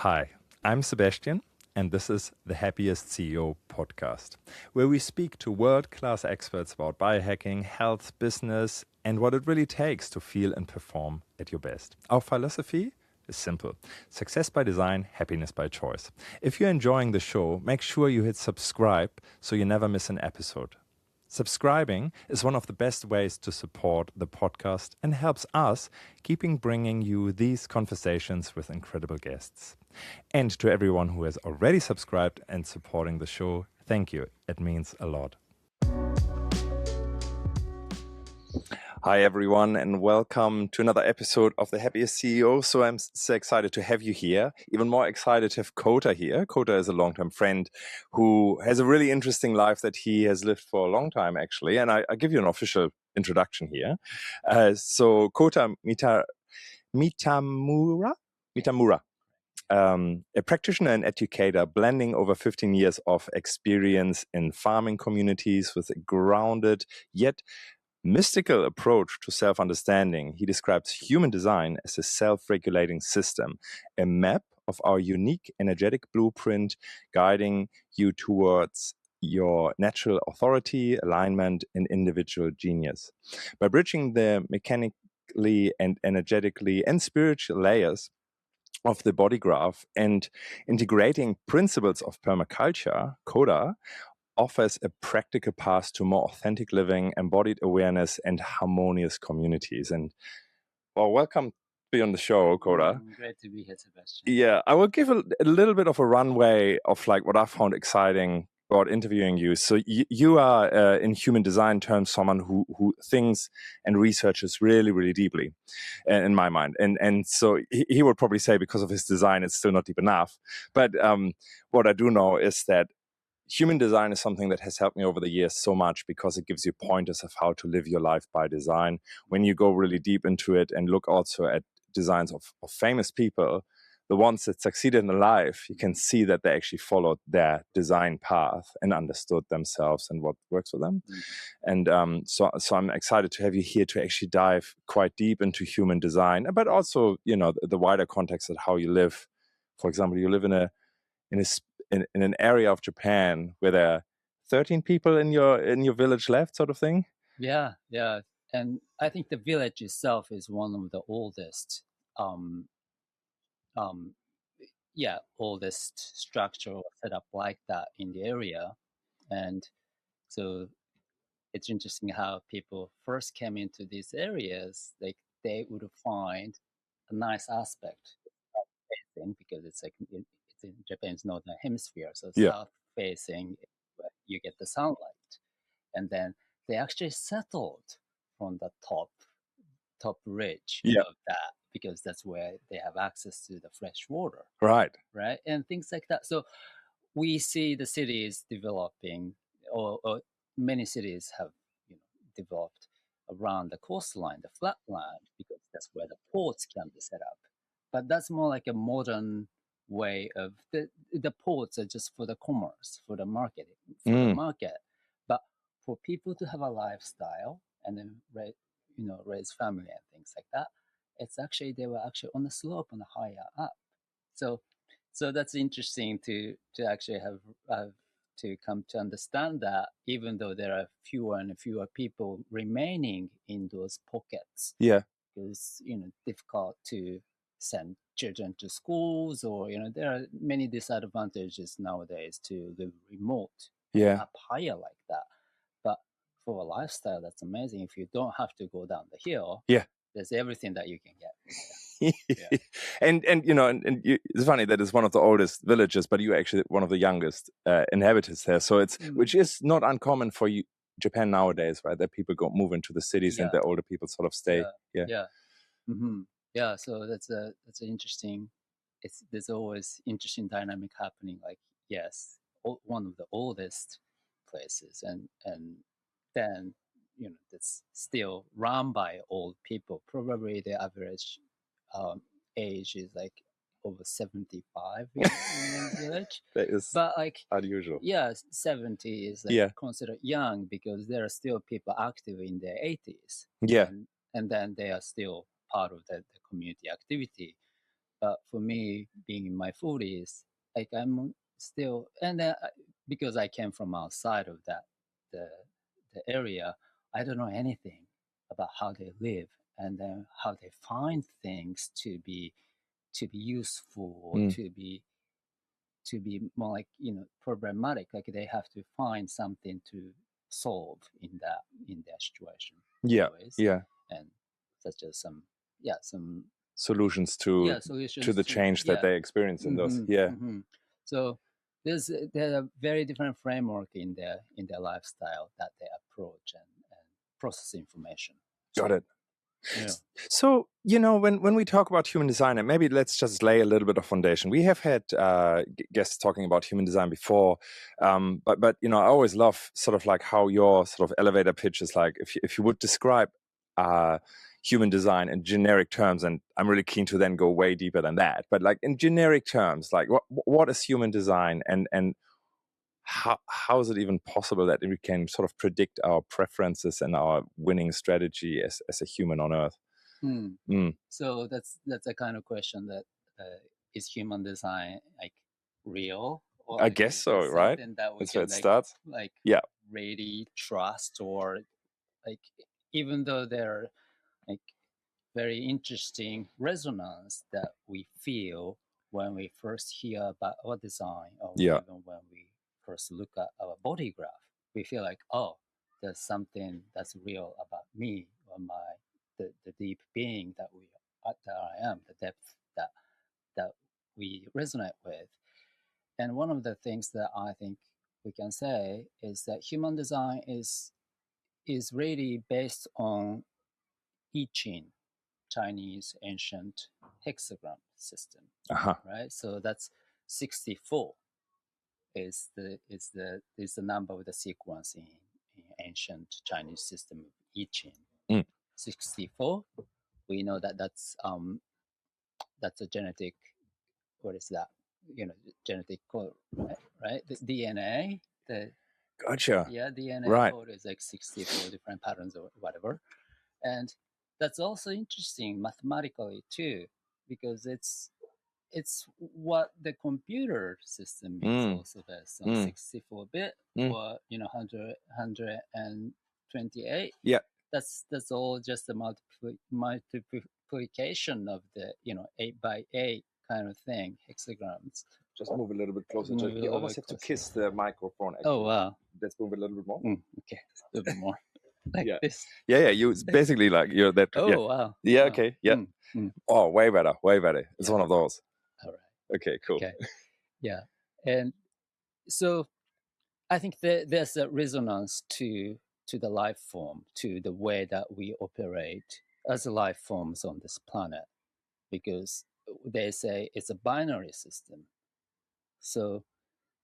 Hi, I'm Sebastian, and this is the Happiest CEO podcast, where we speak to world-class experts about biohacking, health, business, and what it really takes to feel and perform at your best. Our philosophy is simple: success by design, happiness by choice. If you're enjoying the show, make sure you hit subscribe so you never miss an episode. Subscribing is one of the best ways to support the podcast and helps us keeping bringing you these conversations with incredible guests. And to everyone who has already subscribed and supporting the show, thank you. It means a lot. Hi, everyone, and welcome to another episode of The Happiest CEO. So I'm so excited to have you here. Even more excited to have Kota here. Kota is a long-term friend who has a really interesting life that he has lived for a long time, actually. And I'll give you an official introduction here. So Kohta Mitamura, a practitioner and educator, blending over 15 years of experience in farming communities with a grounded yet mystical approach to self-understanding. He describes human design as a self-regulating system, a map of our unique energetic blueprint guiding you towards your natural authority, alignment, and individual genius. By bridging the mechanically and energetically and spiritual layers of the body graph and integrating principles of permaculture, Kota offers a practical path to more authentic living, embodied awareness, and harmonious communities. And well, welcome to be on the show, Kota. Great to be here, Sebastian. Yeah, I will give a little bit of a runway of like what I found exciting about interviewing you. So you are, in human design terms, someone who thinks and researches really, really deeply, in my mind. And so he would probably say because of his design, it's still not deep enough. But what I do know is that human design is something that has helped me over the years so much because it gives you pointers of how to live your life by design. When you go really deep into it and look also at designs of famous people, the ones that succeeded in life, you can see that they actually followed their design path and understood themselves and what works for them. And so I'm excited to have you here to actually dive quite deep into human design, but also, you know, the wider context of how you live. For example, you live in an area of Japan where there are 13 people in your village left, sort of thing. Yeah. And I think the village itself is one of the oldest, oldest structural setup like that in the area. And so it's interesting how people first came into these areas, like they would find a nice aspect of facing, because it's like it's in Japan's northern hemisphere, so Yeah. south facing, you get the sunlight, and then they actually settled from the top ridge of that, because that's where they have access to the fresh water, Right, and things like that. So we see the cities developing, or many cities have developed around the coastline, the flatland, because that's where the ports can be set up. But that's more like a modern way of the ports are just for the commerce, for the marketing, for the market. But for people to have a lifestyle and then raise family and things like that, it's actually they were actually on the slope on the higher up. So that's interesting to actually have to come to understand that, even though there are fewer and fewer people remaining in those pockets, because difficult to send children to schools, or there are many disadvantages nowadays to live remote up higher like that. But for a lifestyle, that's amazing. If you don't have to go down the hill, there's everything that you can get. And it's funny that it's one of the oldest villages, but you're actually one of the youngest inhabitants there. So it's which is not uncommon for Japan nowadays, right? That people move into the cities and the older people sort of stay. So that's an interesting. There's always interesting dynamic happening. Like one of the oldest places, and then that's still run by old people. Probably the average age is like over 75 in the village. That is but like unusual. 70 is like considered young, because there are still people active in their 80s. And then they are still part of the community activity. But for me, being in my 40s, like I'm still, and then because I came from outside of that, the the area, I don't know anything about how they live and then how they find things to be useful, to be more like problematic. Like they have to find something to solve in that situation. Yeah, Always. yeah. And such as some solutions to the change that they experience in those. Yeah. So there's a very different framework in their lifestyle that they approach and process information. Got it. Yeah. So, when we talk about human design, and maybe let's just lay a little bit of foundation. We have had guests talking about human design before, but I always love sort of like how your sort of elevator pitch is like. If you would describe human design in generic terms, and I'm really keen to then go way deeper than that. But like in generic terms, like what is human design, and how is it even possible that we can sort of predict our preferences and our winning strategy as a human on Earth? So that's a kind of question that is human design like real? Or I guess so, right? That we That's can where it starts. Like yeah, really trust, or like even though they're like very interesting resonance that we feel when we first hear about our design, or even when we first look at our body graph, we feel like, oh, there's something that's real about me or the deep being that I am, the depth that we resonate with. And one of the things that I think we can say is that human design is really based on I Ching, Chinese ancient hexagram system, right? So that's 64 is the number of the sequence in ancient Chinese system of I Ching. 64. We know that that's a genetic. What is that? Genetic code, right? The DNA. Gotcha. Yeah, DNA code is like 64 different patterns or whatever. And that's also interesting mathematically too, because it's what the computer system is also based on 64-bit or 128. Yeah, that's all just a multiplication of the 8 by 8 kind of thing, hexagrams. Just move a little bit closer. You almost have to kiss the microphone. Actually. Oh wow! Let's move a little bit more. Okay, a little bit more. Like this. Yeah. You basically like you're that. Oh wow. Yeah. Wow. Okay. Yeah. Oh, way better. Way better. It's one of those. All right. Okay. Cool. Okay. Yeah, and so I think there's a resonance to the life form, to the way that we operate as life forms on this planet, because they say it's a binary system. So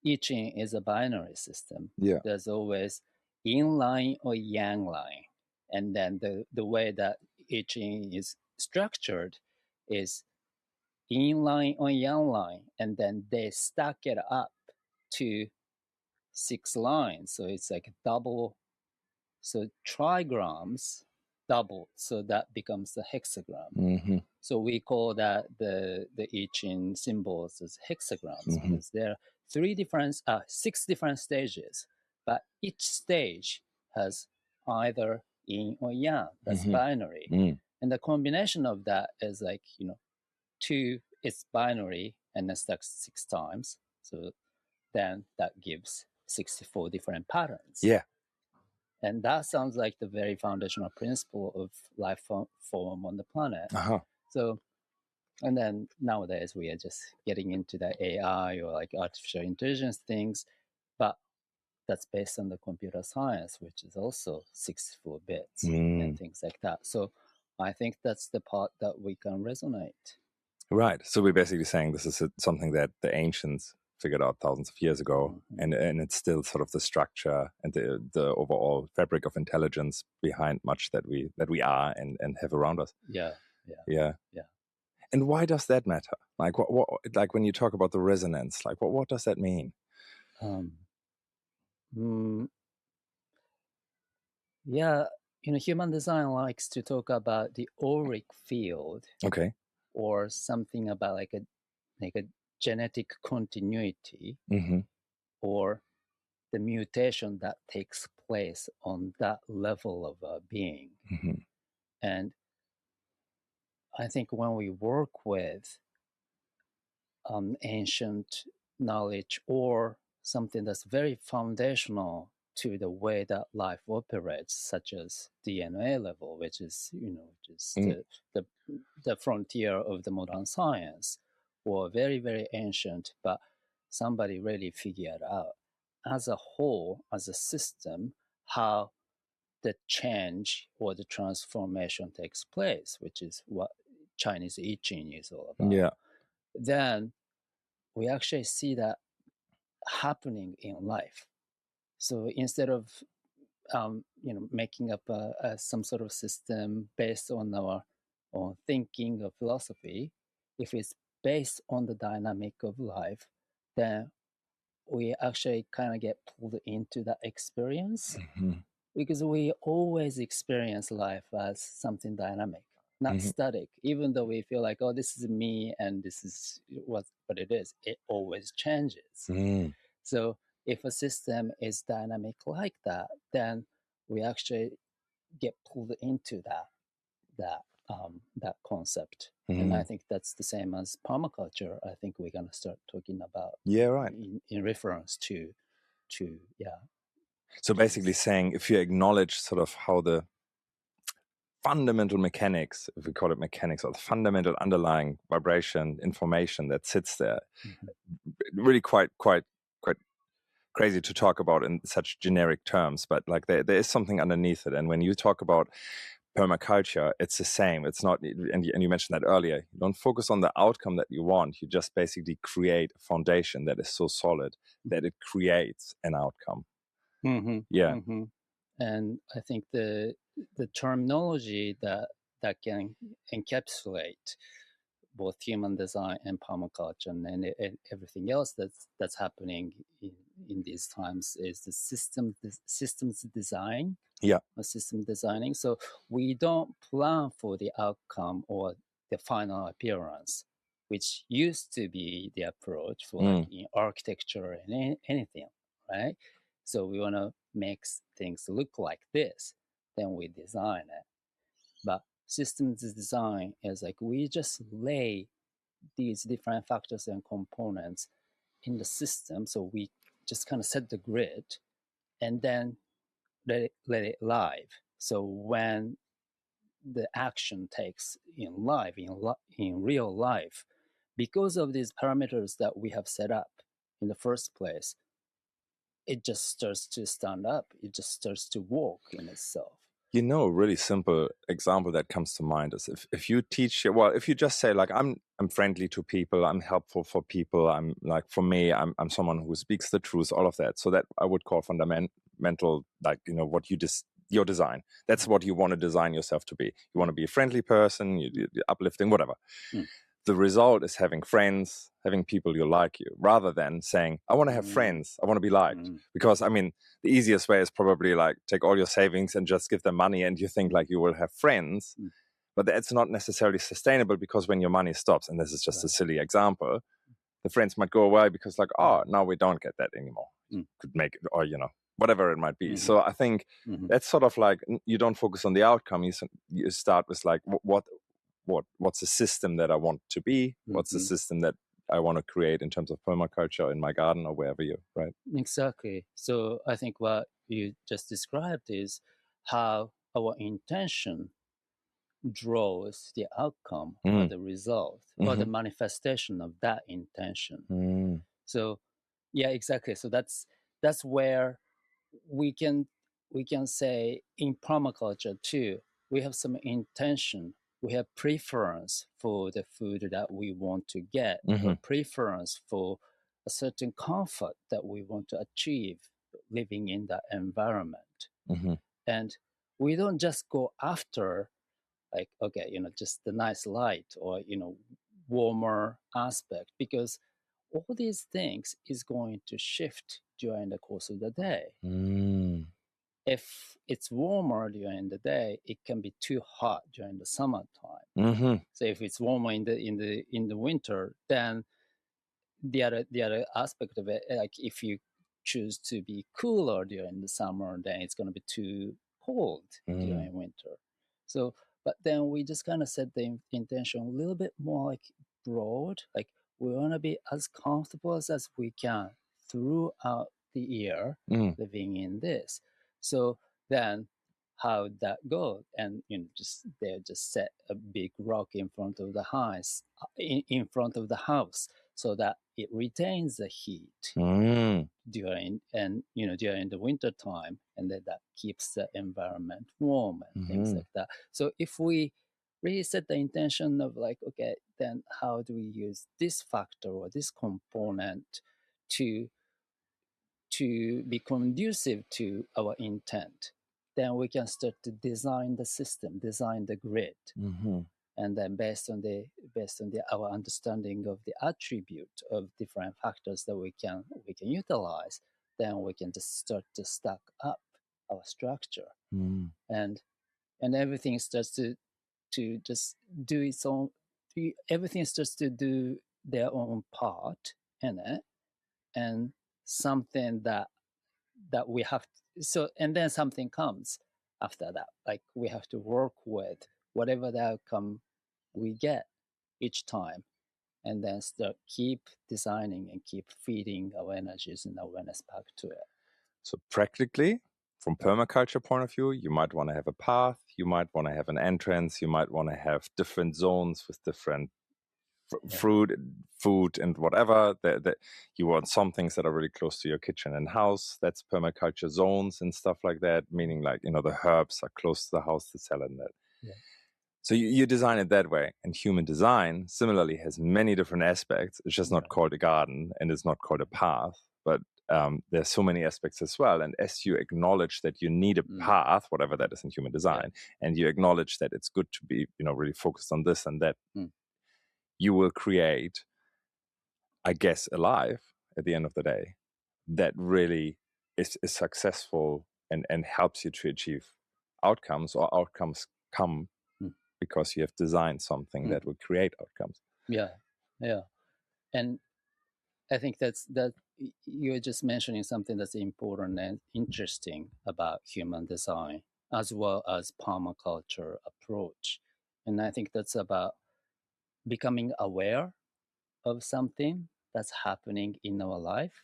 I Ching is a binary system. Yeah. There's always yin line or yang line. And then the way that I Ching is structured is yin line or yang line. And then they stack it up to 6 lines. So it's like double. So trigrams double. So that becomes the hexagram. So we call that the I Ching symbols as hexagrams, because there are 6 different stages, but each stage has either yin or yang. That's binary. And the combination of that is like, 2 is binary and then stacks 6 times. So then that gives 64 different patterns. Yeah. And that sounds like the very foundational principle of life form on the planet. So, and then nowadays we are just getting into the AI or like artificial intelligence things, but that's based on the computer science, which is also 64 bits and things like that. So I think that's the part that we can resonate. Right. So we're basically saying this is something that the ancients figured out thousands of years ago, and it's still sort of the structure and the overall fabric of intelligence behind much that we are and have around us. Yeah. And why does that matter? Like what like when you talk about the resonance, like what does that mean? Yeah, human design likes to talk about the auric field. Okay. or something about like a genetic continuity Mm-hmm. or the mutation that takes place on that level of being. Mm-hmm. And I think when we work with ancient knowledge or something that's very foundational to the way that life operates, such as DNA level, which is the frontier of the modern science, or very very ancient, but somebody really figured out as a whole, as a system, how the change or the transformation takes place, which is what Chinese I Ching is all about. Yeah. Then we actually see that happening in life. So instead of making up some sort of system based on our own thinking or philosophy, if it's based on the dynamic of life, then we actually kind of get pulled into that experience Mm-hmm. because we always experience life as something dynamic, not static. Even though we feel like, oh, this is me and this is what it is, it always changes. Mm-hmm. So if a system is dynamic like that, then we actually get pulled into that concept. And I think that's the same as permaculture. I think we're gonna start talking about in reference to yeah. So basically saying, if you acknowledge sort of how the fundamental mechanics, if we call it mechanics, or the fundamental underlying vibration information that sits there, really quite crazy to talk about in such generic terms, but like there is something underneath it. And when you talk about permaculture, it's the same. It's not, and you mentioned that earlier, you don't focus on the outcome that you want. You just basically create a foundation that is so solid that it creates an outcome. Yeah. And I think the terminology that can encapsulate both human design and permaculture and everything else that's happening in these times is the systems design. Yeah. Or system designing. So we don't plan for the outcome or the final appearance, which used to be the approach for like in architecture and anything, right? So we want to make things look like this, then we design it. But systems design is like we just lay these different factors and components in the system. So we just kind of set the grid and then let it live. So when the action takes in life, in real life, because of these parameters that we have set up in the first place, it just starts to stand up. It just starts to walk in itself. You know, a really simple example that comes to mind is if you teach, well, if you just say like, I'm friendly to people, I'm helpful for people, I'm like, for me, I'm someone who speaks the truth, all of that. So that I would call fundamental, like, you know, what you your design. That's what you want to design yourself to be. You want to be a friendly person, you're uplifting, whatever. The result is having friends, having people who like you, rather than saying, I want to have friends, I want to be liked. Because, I mean, the easiest way is probably like take all your savings and just give them money and you think like you will have friends. But that's not necessarily sustainable because when your money stops, and this is just a silly example, the friends might go away because like, oh, now we don't get that anymore. Could make it, or, you know, whatever it might be. So I think that's sort of like, you don't focus on the outcome. You start with like, what's the system that I want to be? What's the system that I want to create in terms of permaculture in my garden or wherever you're, right? Exactly. So I think what you just described is how our intention draws the outcome or the result or the manifestation of that intention. So yeah, exactly. So that's where we can say in permaculture too, we have some intention, we have preference for the food that we want to get, or preference for a certain comfort that we want to achieve living in that environment. And we don't just go after like, okay, just the nice light or warmer aspect, because all these things is going to shift during the course of the day. if it's warmer during the day, it can be too hot during the summertime. Mm-hmm. So if it's warmer in the winter, then the other aspect of it, like if you choose to be cooler during the summer, then it's going to be too cold during winter. So, but then we just kind of set the intention a little bit more like broad, like we want to be as comfortable as we can throughout the year living in this. So then how that go, and just they just set a big rock in front of the house, in front of the house, so that it retains the heat during the winter time, and then that keeps the environment warm and things like that. So if we really set the intention of like, okay, then how do we use this factor or this component to be conducive to our intent, then we can start to design the system, design the grid. And then based on our understanding of the attribute of different factors that we can utilize, then we can just start to stack up our structure. And everything starts to just do its own, everything starts to do their own part in it, and something that we have so, and then something comes after that, like we have to work with whatever the outcome we get each time, and then start keep designing and keep feeding our energies and awareness back to it. So practically, from permaculture point of view, you might want to have a path, you might want to have an entrance, you might want to have different zones with different fruit, food, and whatever. That you want some things that are really close to your kitchen and house. That's permaculture zones and stuff like that. Meaning, like the herbs are close to the house, the salad, and that. So you design it that way. And human design similarly has many different aspects. It's just not called a garden, and it's not called a path, but there's so many aspects as well. And as you acknowledge that you need a path, whatever that is in human design, and you acknowledge that it's good to be, really focused on this and that, you will create, I guess, a life at the end of the day that really is successful and helps you to achieve outcomes, or outcomes come because you have designed something that will create outcomes. And I think that you're just mentioning something that's important and interesting about human design as well as permaculture approach. And I think that's about becoming aware of something that's happening in our life.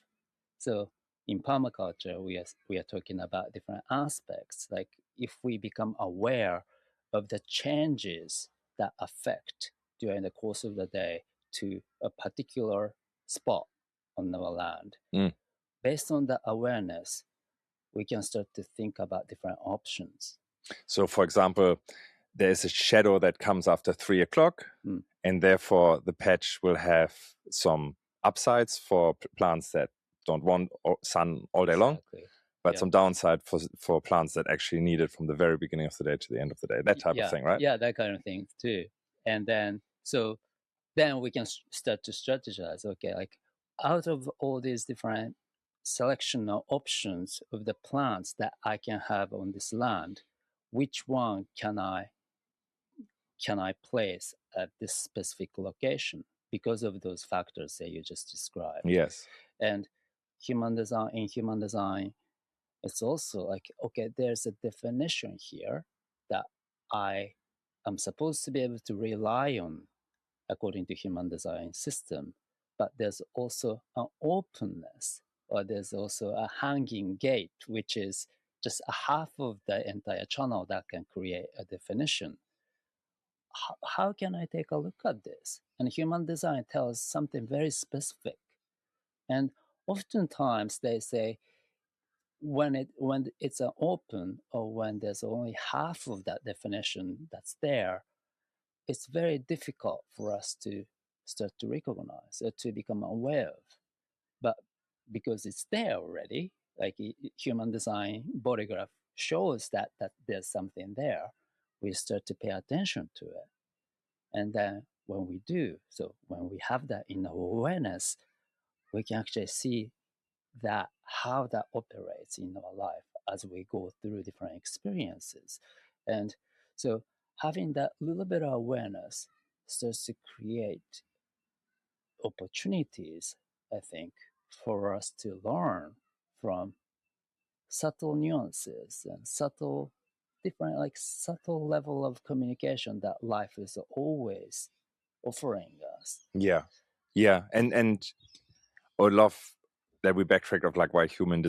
So in permaculture, we are talking about different aspects. Like if we become aware of the changes that affect during the course of the day to a particular spot on our land, based on the awareness, we can start to think about different options. So, for example, there's a shadow that comes after 3 o'clock, and therefore the patch will have some upsides for plants that don't want sun all day long, but some downside for plants that actually need it from the very beginning of the day to the end of the day. That type of thing, right? Yeah, that kind of thing too. And then, so then we can start to strategize. Okay, like out of all these different selection of options of the plants that I can have on this land, which one can I place at this specific location because of those factors that you just described? Yes. And human design, it's also like, okay, there's a definition here that I am supposed to be able to rely on according to human design system, but there's also an openness, or there's also a hanging gate, which is just a half of the entire channel that can create a definition. How can I take a look at this? And human design tells something very specific. And oftentimes they say, when it's an open, or when there's only half of that definition that's there, it's very difficult for us to start to recognize or to become aware of. But because it's there already, like human design body graph shows that there's something there, we start to pay attention to it. And then when we do, so when we have that in our awareness, we can actually see that how that operates in our life as we go through different experiences. And so having that little bit of awareness starts to create opportunities, I think, for us to learn from subtle nuances and subtle level of communication that life is always offering us. Yeah, and I would love that we backtrack of like where human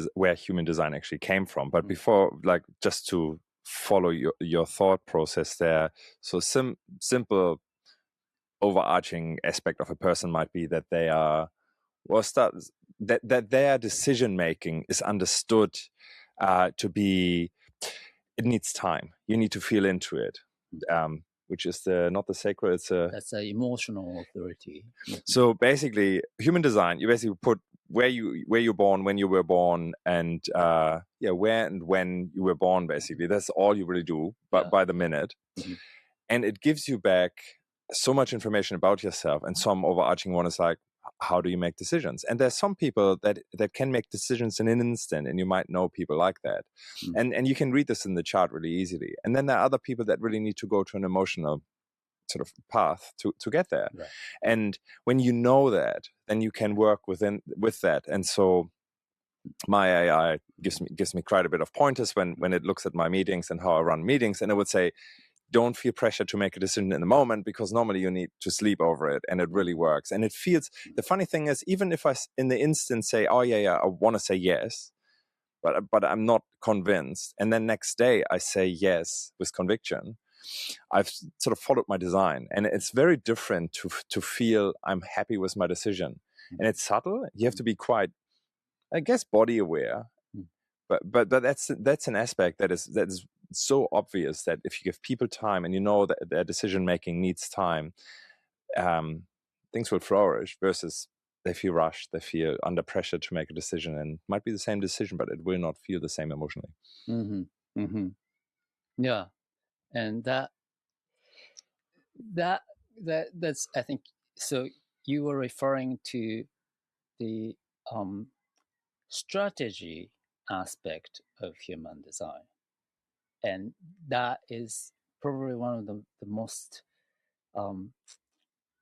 design actually came from. But before, like, just to follow your thought process there, so simple overarching aspect of a person might be that they are that their decision making is understood to be, it needs time. You need to feel into it, which is not the sacred. That's an emotional authority. So basically, human design, you basically put where you're born, when you were born, and where and when you were born. Basically, that's all you really do, but by the minute, and it gives you back so much information about yourself. And some overarching one is like, how do you make decisions? And there's some people that can make decisions in an instant, and you might know people like that. And you can read this in the chart really easily. And then there are other people that really need to go to an emotional sort of path to get there. Right. And when you know that, then you can work with that. And so my AI gives me quite a bit of pointers when it looks at my meetings and how I run meetings, and it would say, don't feel pressure to make a decision in the moment, because normally you need to sleep over it, and it really works. And it feels, the funny thing is, even if I in the instant say, oh yeah, I want to say yes, but I'm not convinced, and then next day I say yes with conviction, I've sort of followed my design. And it's very different to feel I'm happy with my decision. And it's subtle. You have to be quite, I guess, body aware. But that's an aspect that is so obvious, that if you give people time and you know that their decision making needs time, things will flourish, versus they feel rushed, they feel under pressure to make a decision, and might be the same decision, but it will not feel the same emotionally. Yeah, and that's, I think, so you were referring to the strategy aspect of human design, and that is probably one of the most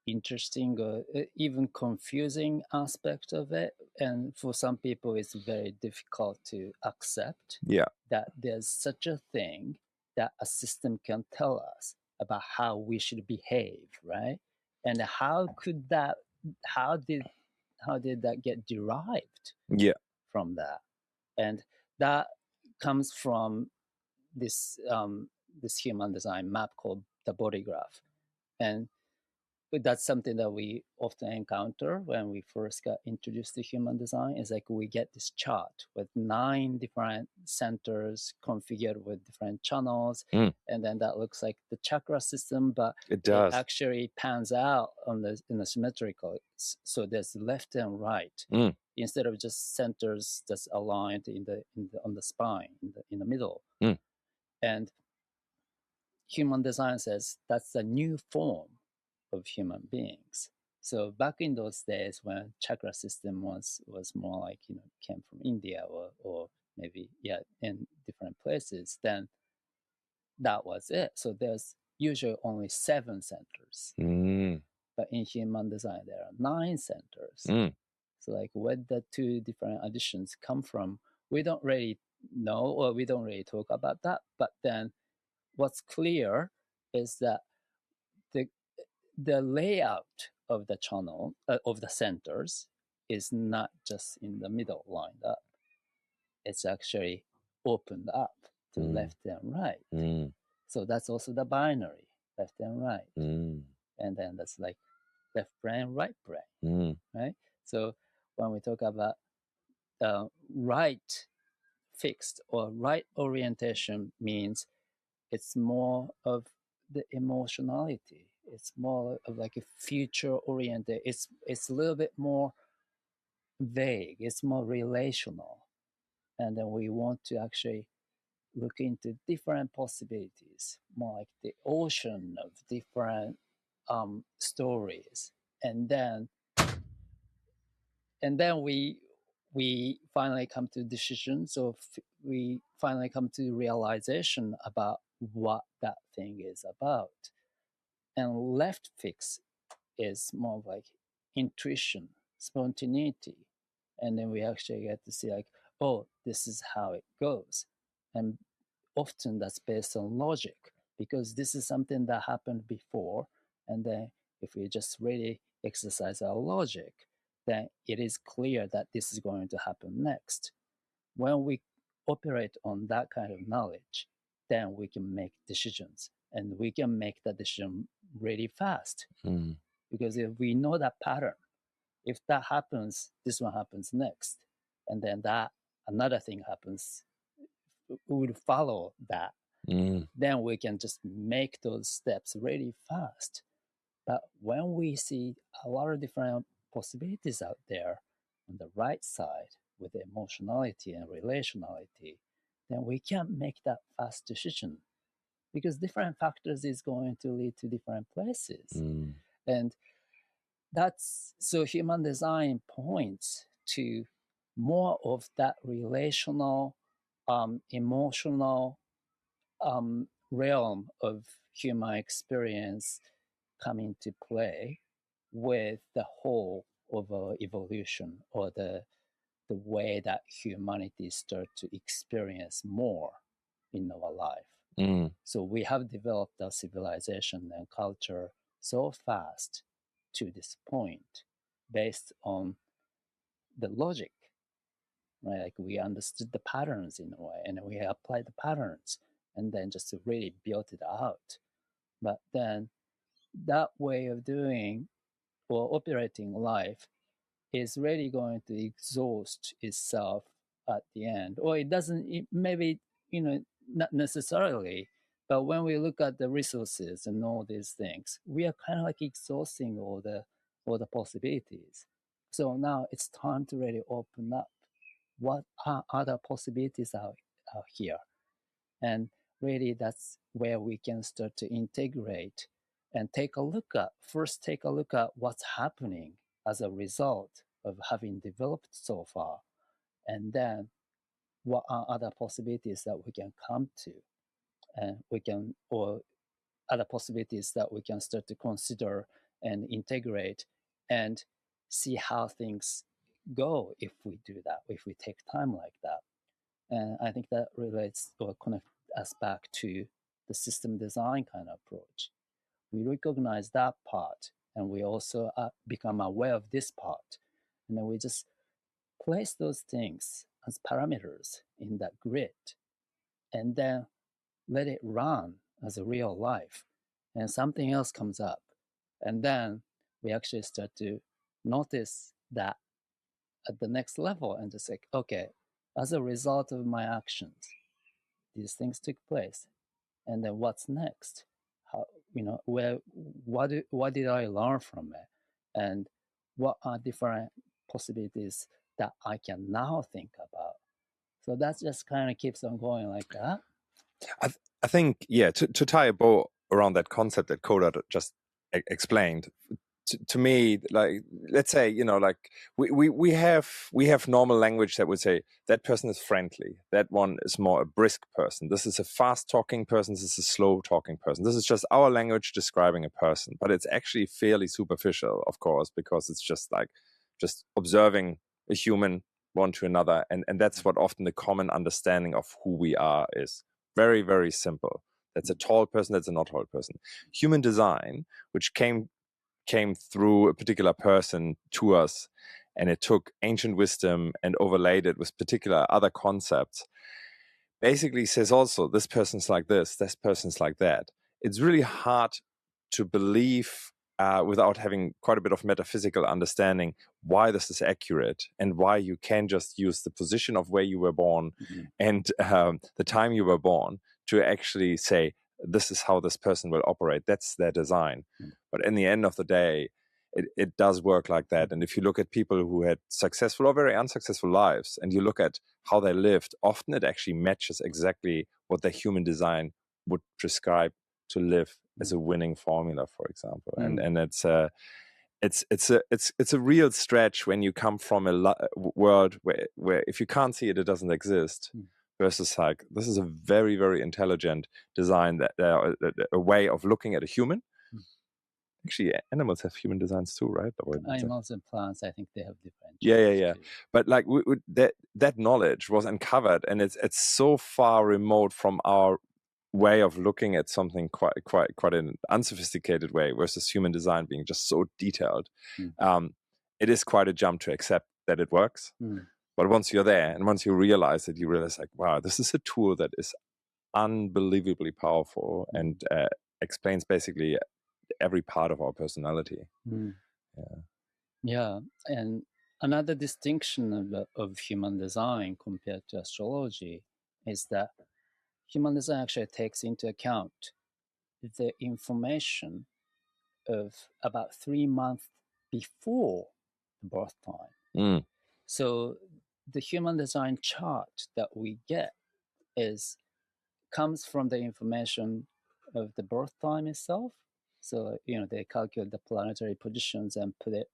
interesting or even confusing aspect of it. And for some people, it's very difficult to accept that there's such a thing that a system can tell us about how we should behave, right? And how did that get derived from that? And that comes from this this human design map called the body graph. And that's something that we often encounter when we first got introduced to human design. Is like we get this chart with 9 different centers configured with different channels, and then that looks like the chakra system, but it actually pans out in the symmetrical. So there's left and right instead of just centers that's aligned on the spine in the middle. And human design says that's a new form of human beings. So back in those days when chakra system was more like, came from India or maybe in different places, then that was it. So there's usually only 7 centers. But in human design there are 9 centers. So like where the 2 different additions come from, we don't really know, or we don't really talk about that. But then what's clear is that the layout of the channel of the centers is not just in the middle lined up. It's actually opened up to left and right. So that's also the binary, left and right. And then that's like left brain, right brain, right? So when we talk about right fixed or right orientation, means it's more of the emotionality. It's more of like a future oriented. It's a little bit more vague. It's more relational. And then we want to actually look into different possibilities, more like the ocean of different stories. And then we we finally come to decisions, or we finally come to realization about what that thing is about. And left fix is more like intuition, spontaneity. And then we actually get to see like, oh, this is how it goes. And often that's based on logic, because this is something that happened before. And then if we just really exercise our logic, then it is clear that this is going to happen next. When we operate on that kind of knowledge, then we can make decisions, and we can make the decision really fast. Because if we know that pattern, if that happens, this one happens next, and then that another thing happens, we would follow that. Then we can just make those steps really fast. But when we see a lot of different possibilities out there on the right side with emotionality and relationality, then we can't make that fast decision, because different factors is going to lead to different places. And that's so human design points to more of that relational, emotional realm of human experience come into play with the whole of evolution, or the way that humanity start to experience more in our life. So we have developed our civilization and culture so fast to this point based on the logic, right? Like we understood the patterns in a way, and we applied the patterns, and then just really built it out. But then that way of doing or operating life is really going to exhaust itself at the end, or it doesn't. Maybe not necessarily, but when we look at the resources and all these things, we are kind of like exhausting all the possibilities. So now it's time to really open up what are other possibilities out here. And really that's where we can start to integrate and take a look at what's happening as a result of having developed so far, and then what are other possibilities that we can come to, and or other possibilities that we can start to consider and integrate, and see how things go if we do that, if we take time like that. And I think that relates or connects us back to the system design kind of approach. We recognize that part, and we also become aware of this part. And then we just place those things as parameters in that grid, and then let it run as a real life. And something else comes up. And then we actually start to notice that at the next level, and just like, okay, as a result of my actions, these things took place. And then what's next? How, what did I learn from it? And what are different possibilities that I can now think about? So that just kind of keeps on going like that. I think, yeah, to tie a bow around that concept that Kota just explained, to me, like, let's say, like we have normal language that would say that person is friendly, that one is more a brisk person, this is a fast talking person, this is a slow talking person. This is just our language describing a person, but it's actually fairly superficial, of course, because it's just observing a human one to another, and that's what often the common understanding of who we are is. Very, very simple. That's a tall person, that's a not tall person. Human design, which came through a particular person to us, and it took ancient wisdom and overlaid it with particular other concepts, basically says also this person's like this person's like that. It's really hard to believe without having quite a bit of metaphysical understanding why this is accurate, and why you can just use the position of where you were born and the time you were born to actually say this is how this person will operate. That's their design. But in the end of the day, it does work like that. And if you look at people who had successful or very unsuccessful lives, and you look at how they lived, often it actually matches exactly what the human design would prescribe to live as a winning formula, for example. And it's it's a real stretch when you come from a world where if you can't see it, it doesn't exist. Versus like, this is a very, very intelligent design, that a way of looking at a human. Actually, animals have human designs too, right? Animals and plants, I think they have different. Yeah. But like that knowledge was uncovered, and it's so far remote from our way of looking at something quite an unsophisticated way, versus human design being just so detailed. It is quite a jump to accept that it works. But once you're there, and once you realize it, you realize like, wow, this is a tool that is unbelievably powerful and explains basically every part of our personality. Yeah, and another distinction of human design compared to astrology is that human design actually takes into account the information of about 3 months before the birth time. So the human design chart that we get comes from the information of the birth time itself. So they calculate the planetary positions and put it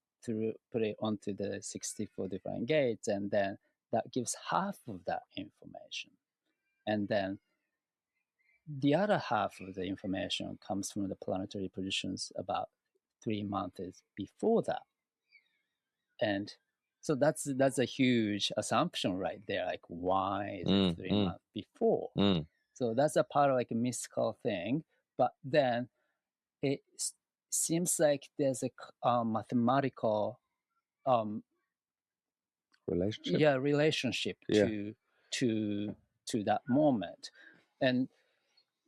onto the 64 different gates, and then that gives half of that information. And then the other half of the information comes from the planetary positions about 3 months before that. And so that's a huge assumption right there. Like, why is it 3 months before? So that's a part of like a mystical thing. But then it seems like there's a mathematical relationship to that moment. And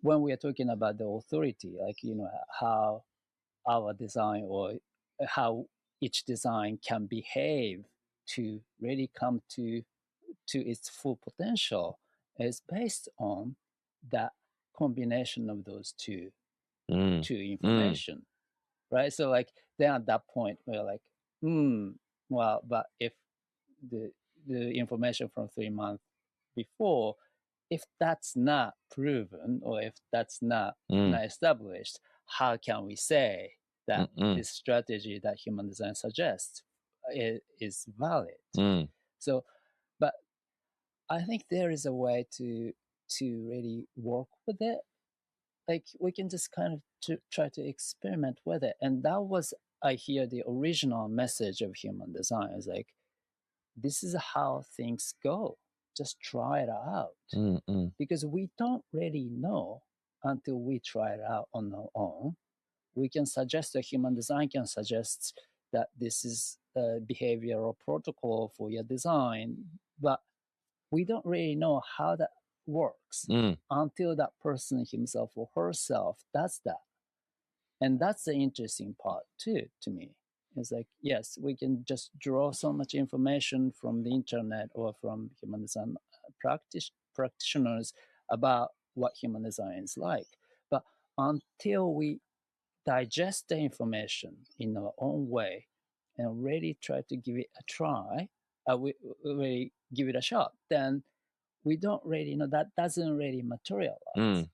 when we are talking about the authority, like how our design or how each design can behave to really come to its full potential is based on that combination of those two information, right? So like then at that point we're like, well, but if the information from 3 months before, if that's not proven or if that's not established, how can we say that this strategy that human design suggests is valid? So, but I think there is a way to really work with it. Like we can just kind of try to experiment with it, and that was, I hear, the original message of human design is like, this is how things go. Just try it out. Because we don't really know until we try it out on our own. We can suggest, the human design can suggest that this is a behavioral protocol for your design, but we don't really know how that works until that person himself or herself does that. And that's the interesting part too, to me. It's like, yes, we can just draw so much information from the internet or from human design practitioners about what human design is like. But until we digest the information in our own way and really try to give it a try, we really give it a shot, then we don't really know, that doesn't really materialize.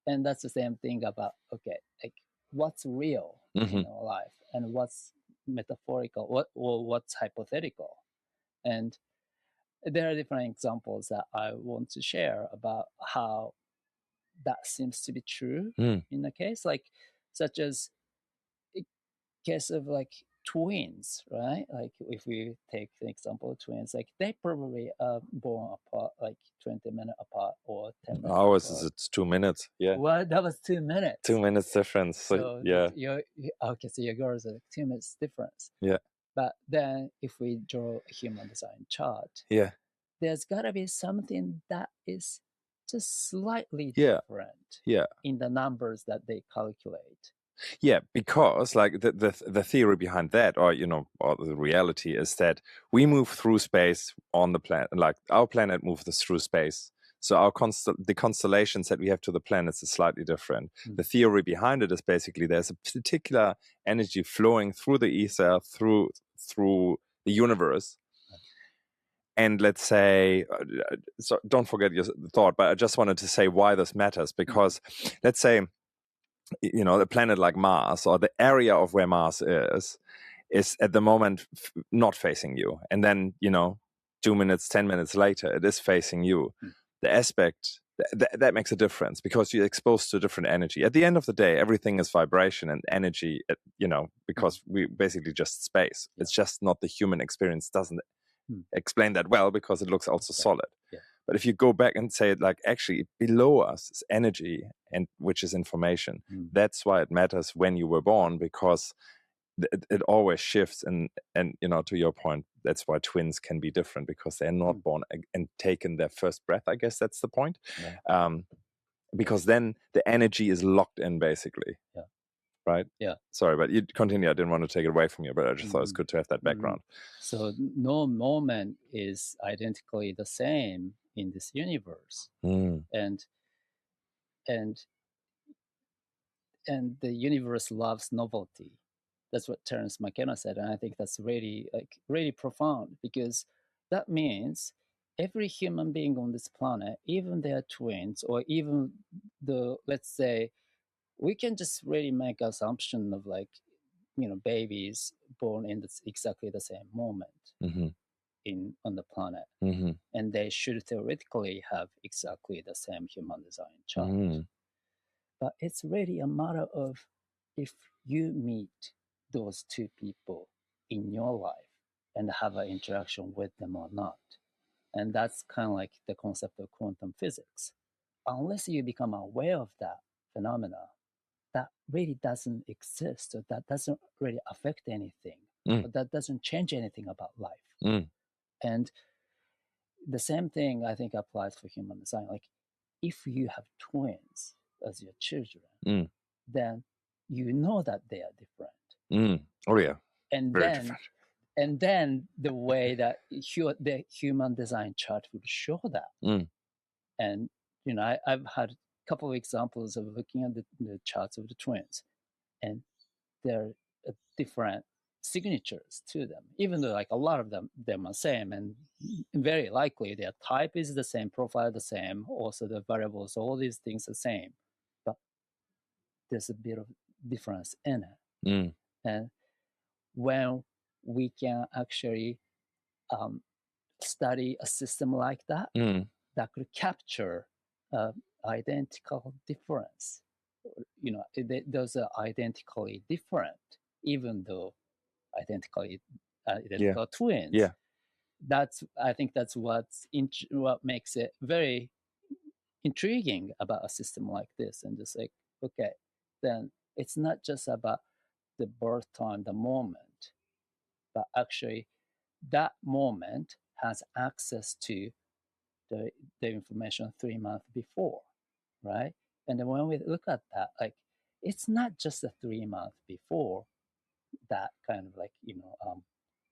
And that's the same thing about, okay, like what's real in our life and what's metaphorical, what's hypothetical. And there are different examples that I want to share about how that seems to be true in a case, like such as a case of like twins, right? Like if we take the example of twins, like they probably are born apart like 20 minutes apart or 10 minutes ours apart. is it's 2 minutes. Well, that was 2 minutes. 2 minutes difference. So yeah. Okay, so your girls are like 2 minutes difference. Yeah. But then if we draw a human design chart, there's gotta be something that is just slightly different in the numbers that they calculate. Yeah, because like the theory behind that, or or the reality is that we move through space on the planet, like our planet moves through space. So the constellations that we have to the planets is slightly different. The theory behind it is basically there's a particular energy flowing through the ether, through the universe. And let's say, so don't forget your thought, but I just wanted to say why this matters, because let's say, a planet like Mars, or the area of where Mars is, is at the moment not facing you, and then 2 minutes, 10 minutes later, it is facing you. The aspect that makes a difference, because you're exposed to different energy. At the end of the day, everything is vibration and energy, because we basically just space. It's just not the human experience doesn't explain that well, because it looks also solid. But if you go back and say it like, actually below us is energy, and which is information. That's why it matters when you were born, because it always shifts. And to your point, that's why twins can be different, because they're not born and taken their first breath. I guess that's the point. Because then the energy is locked in, basically. Right? Sorry, but you continue. I didn't want to take it away from you, but I just thought it's good to have that background. So no moment is identically the same in this universe. And the universe loves novelty. That's what Terence McKenna said, and I think that's really profound, because that means every human being on this planet, even their twins, or even let's say, we can just really make assumption of babies born in exactly the same moment on the planet, and they should theoretically have exactly the same human design chart. But it's really a matter of if you meet those two people in your life and have an interaction with them or not. And that's kind of like the concept of quantum physics. Unless you become aware of that phenomena, that really doesn't exist, or that doesn't really affect anything, or that doesn't change anything about life. And the same thing, I think, applies for human design. Like, if you have twins as your children, then you know that they are different. Oh yeah, and very then different. And then the way that the human design chart would show that. And I've had a couple of examples of looking at the charts of the twins, and there are different signatures to them, even though like a lot of them are same, and very likely their type is the same, profile the same, also the variables, all these things are the same, but there's a bit of difference in it. And when we can actually study a system like that, that could capture identical difference, those are identically different, even though identical twins. I think that's what makes it very intriguing about a system like this. And just like, okay, then it's not just about the birth time, the moment, but actually that moment has access to the information 3 months before, right? And then when we look at that, like, it's not just a 3 months before that kind of like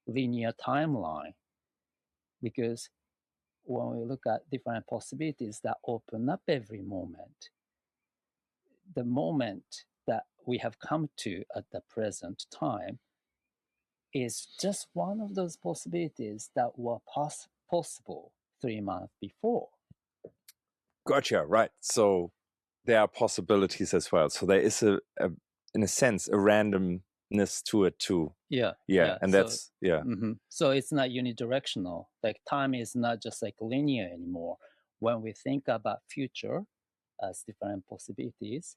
linear timeline, because when we look at different possibilities that open up every moment, the moment that we have come to at the present time is just one of those possibilities that were possible 3 months before. Gotcha. Right. So there are possibilities as well. So there is in a sense, a randomness to it too. And that's So it's not unidirectional. Like, time is not just like linear anymore. When we think about future as different possibilities,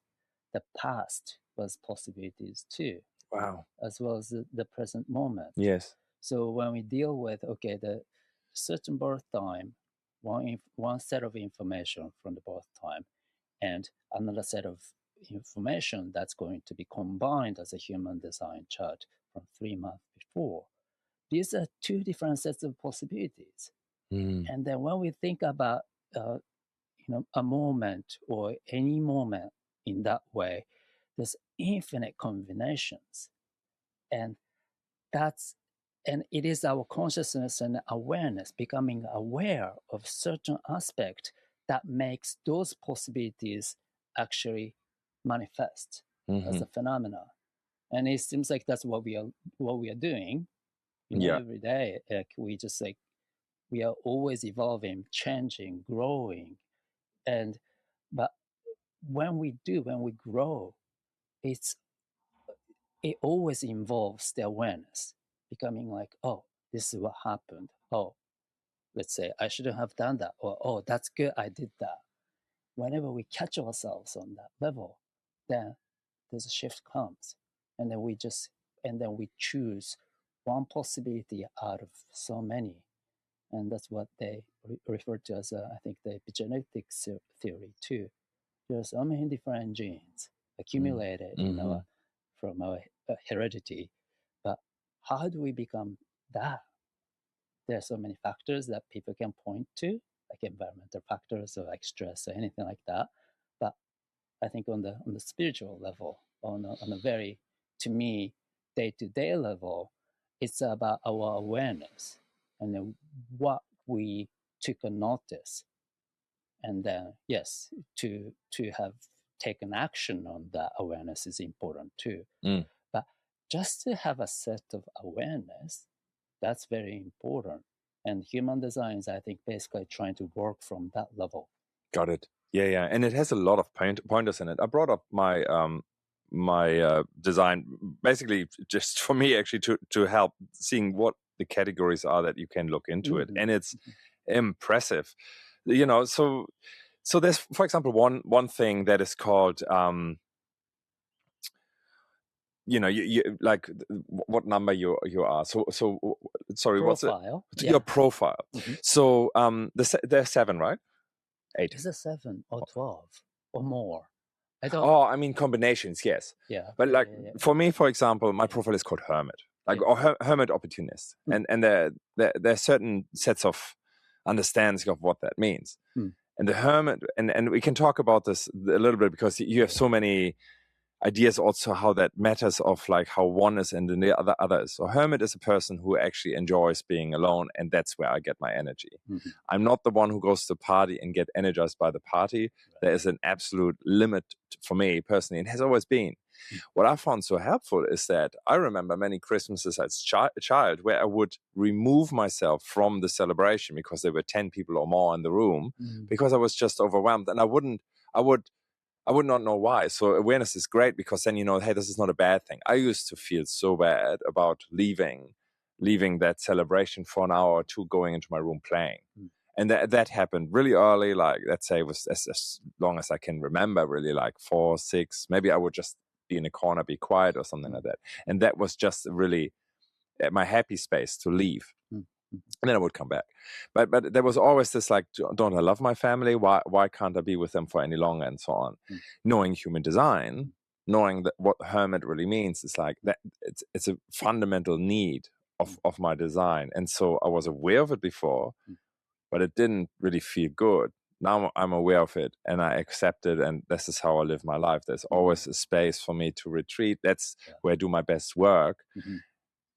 the past was possibilities too. Wow. As well as the present moment. Yes. So when we deal with, the certain birth time, one set of information from the birth time, and another set of information that's going to be combined as a human design chart from 3 months before. These are two different sets of possibilities. And then when we think about a moment or any moment in that way, there's infinite combinations. And it is our consciousness and awareness becoming aware of certain aspect that makes those possibilities actually manifest as a phenomena. And it seems like that's what we are doing, every day. Like, we are always evolving, changing, growing. But when we grow, it's it always involves the awareness, becoming like, oh, this is what happened. Oh, let's say I shouldn't have done that, or oh, that's good, I did that. Whenever we catch ourselves on that level, then there's a shift comes, and then we choose one possibility out of so many, and that's what they refer to as I think the epigenetics theory too. There are so many different genes accumulated in our from our heredity, but how do we become that? There are so many factors that people can point to, like environmental factors or like stress or anything like that. But I think on the spiritual level, on a very, to me, day-to-day level, it's about our awareness and then what we took a notice, and then yes, to have taken action on that awareness is important too. But just to have a set of awareness, that's very important. And human design is, I think, basically trying to work from that level. Got it. Yeah. And it has a lot of pointers in it. I brought up my my design basically just for me actually to help seeing what the categories are that you can look into it, and it's impressive. So there's, for example, one thing that is called you like what number you are. So sorry, profile. What's it? Your profile. So there's 7, right? 8. Is it 7 or 12 or more? I mean combinations, yes. Yeah. But for me, for example, my profile is called hermit, or hermit opportunist, and there are certain sets of understandings of what that means. And the hermit, and we can talk about this a little bit because you have so many ideas also how that matters of like how one is and then the other is. So hermit is a person who actually enjoys being alone, and that's where I get my energy. I'm not the one who goes to the party and get energized by the party. Right. There is an absolute limit for me personally, and has always been. What I found so helpful is that I remember many Christmases as a child where I would remove myself from the celebration because there were 10 people or more in the room, because I was just overwhelmed, and I would not know why. So awareness is great because then hey, this is not a bad thing. I used to feel so bad about leaving that celebration for an hour or two, going into my room playing. And that happened really early, like let's say it was as long as I can remember, really like 4, 6. Maybe I would just be in a corner, be quiet or something like that. And that was just really my happy space to leave. And then I would come back. But there was always this like, don't I love my family? Why can't I be with them for any longer, and so on? Knowing human design, knowing that what hermit really means is like that it's a fundamental need of my design. And so I was aware of it before, but it didn't really feel good. Now I'm aware of it and I accept it, and this is how I live my life. There's always a space for me to retreat. That's where I do my best work.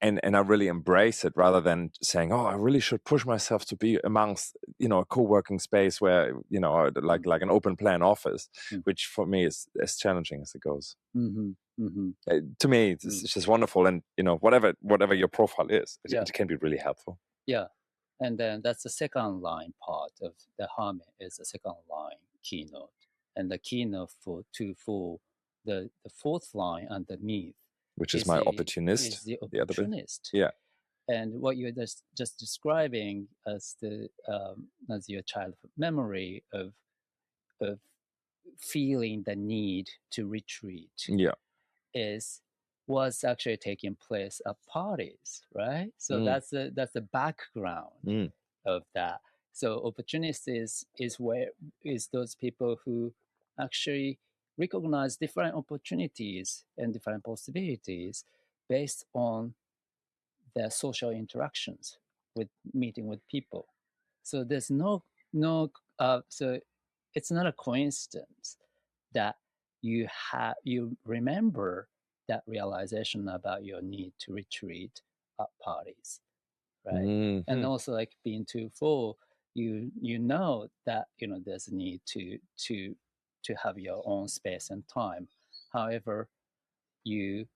And I really embrace it, rather than saying, oh, I really should push myself to be amongst, a co-working space where, like an open plan office, which for me is as challenging as it goes. To me, it's just wonderful. And, whatever your profile is, it can be really helpful. Yeah. And then that's the second line part of the hermit, is the second line keynote. And the keynote for the fourth line underneath, which is my opportunist. Is the opportunist. Yeah. And what you're just describing as as your childhood memory of feeling the need to retreat. Yeah. Was actually taking place at parties, right? So that's the background of that. So opportunist is those people who actually recognize different opportunities and different possibilities based on their social interactions with meeting with people. So there's no so it's not a coincidence that you remember that realization about your need to retreat at parties, right? And also like being too full, you know that there's a need to have your own space and time. However, you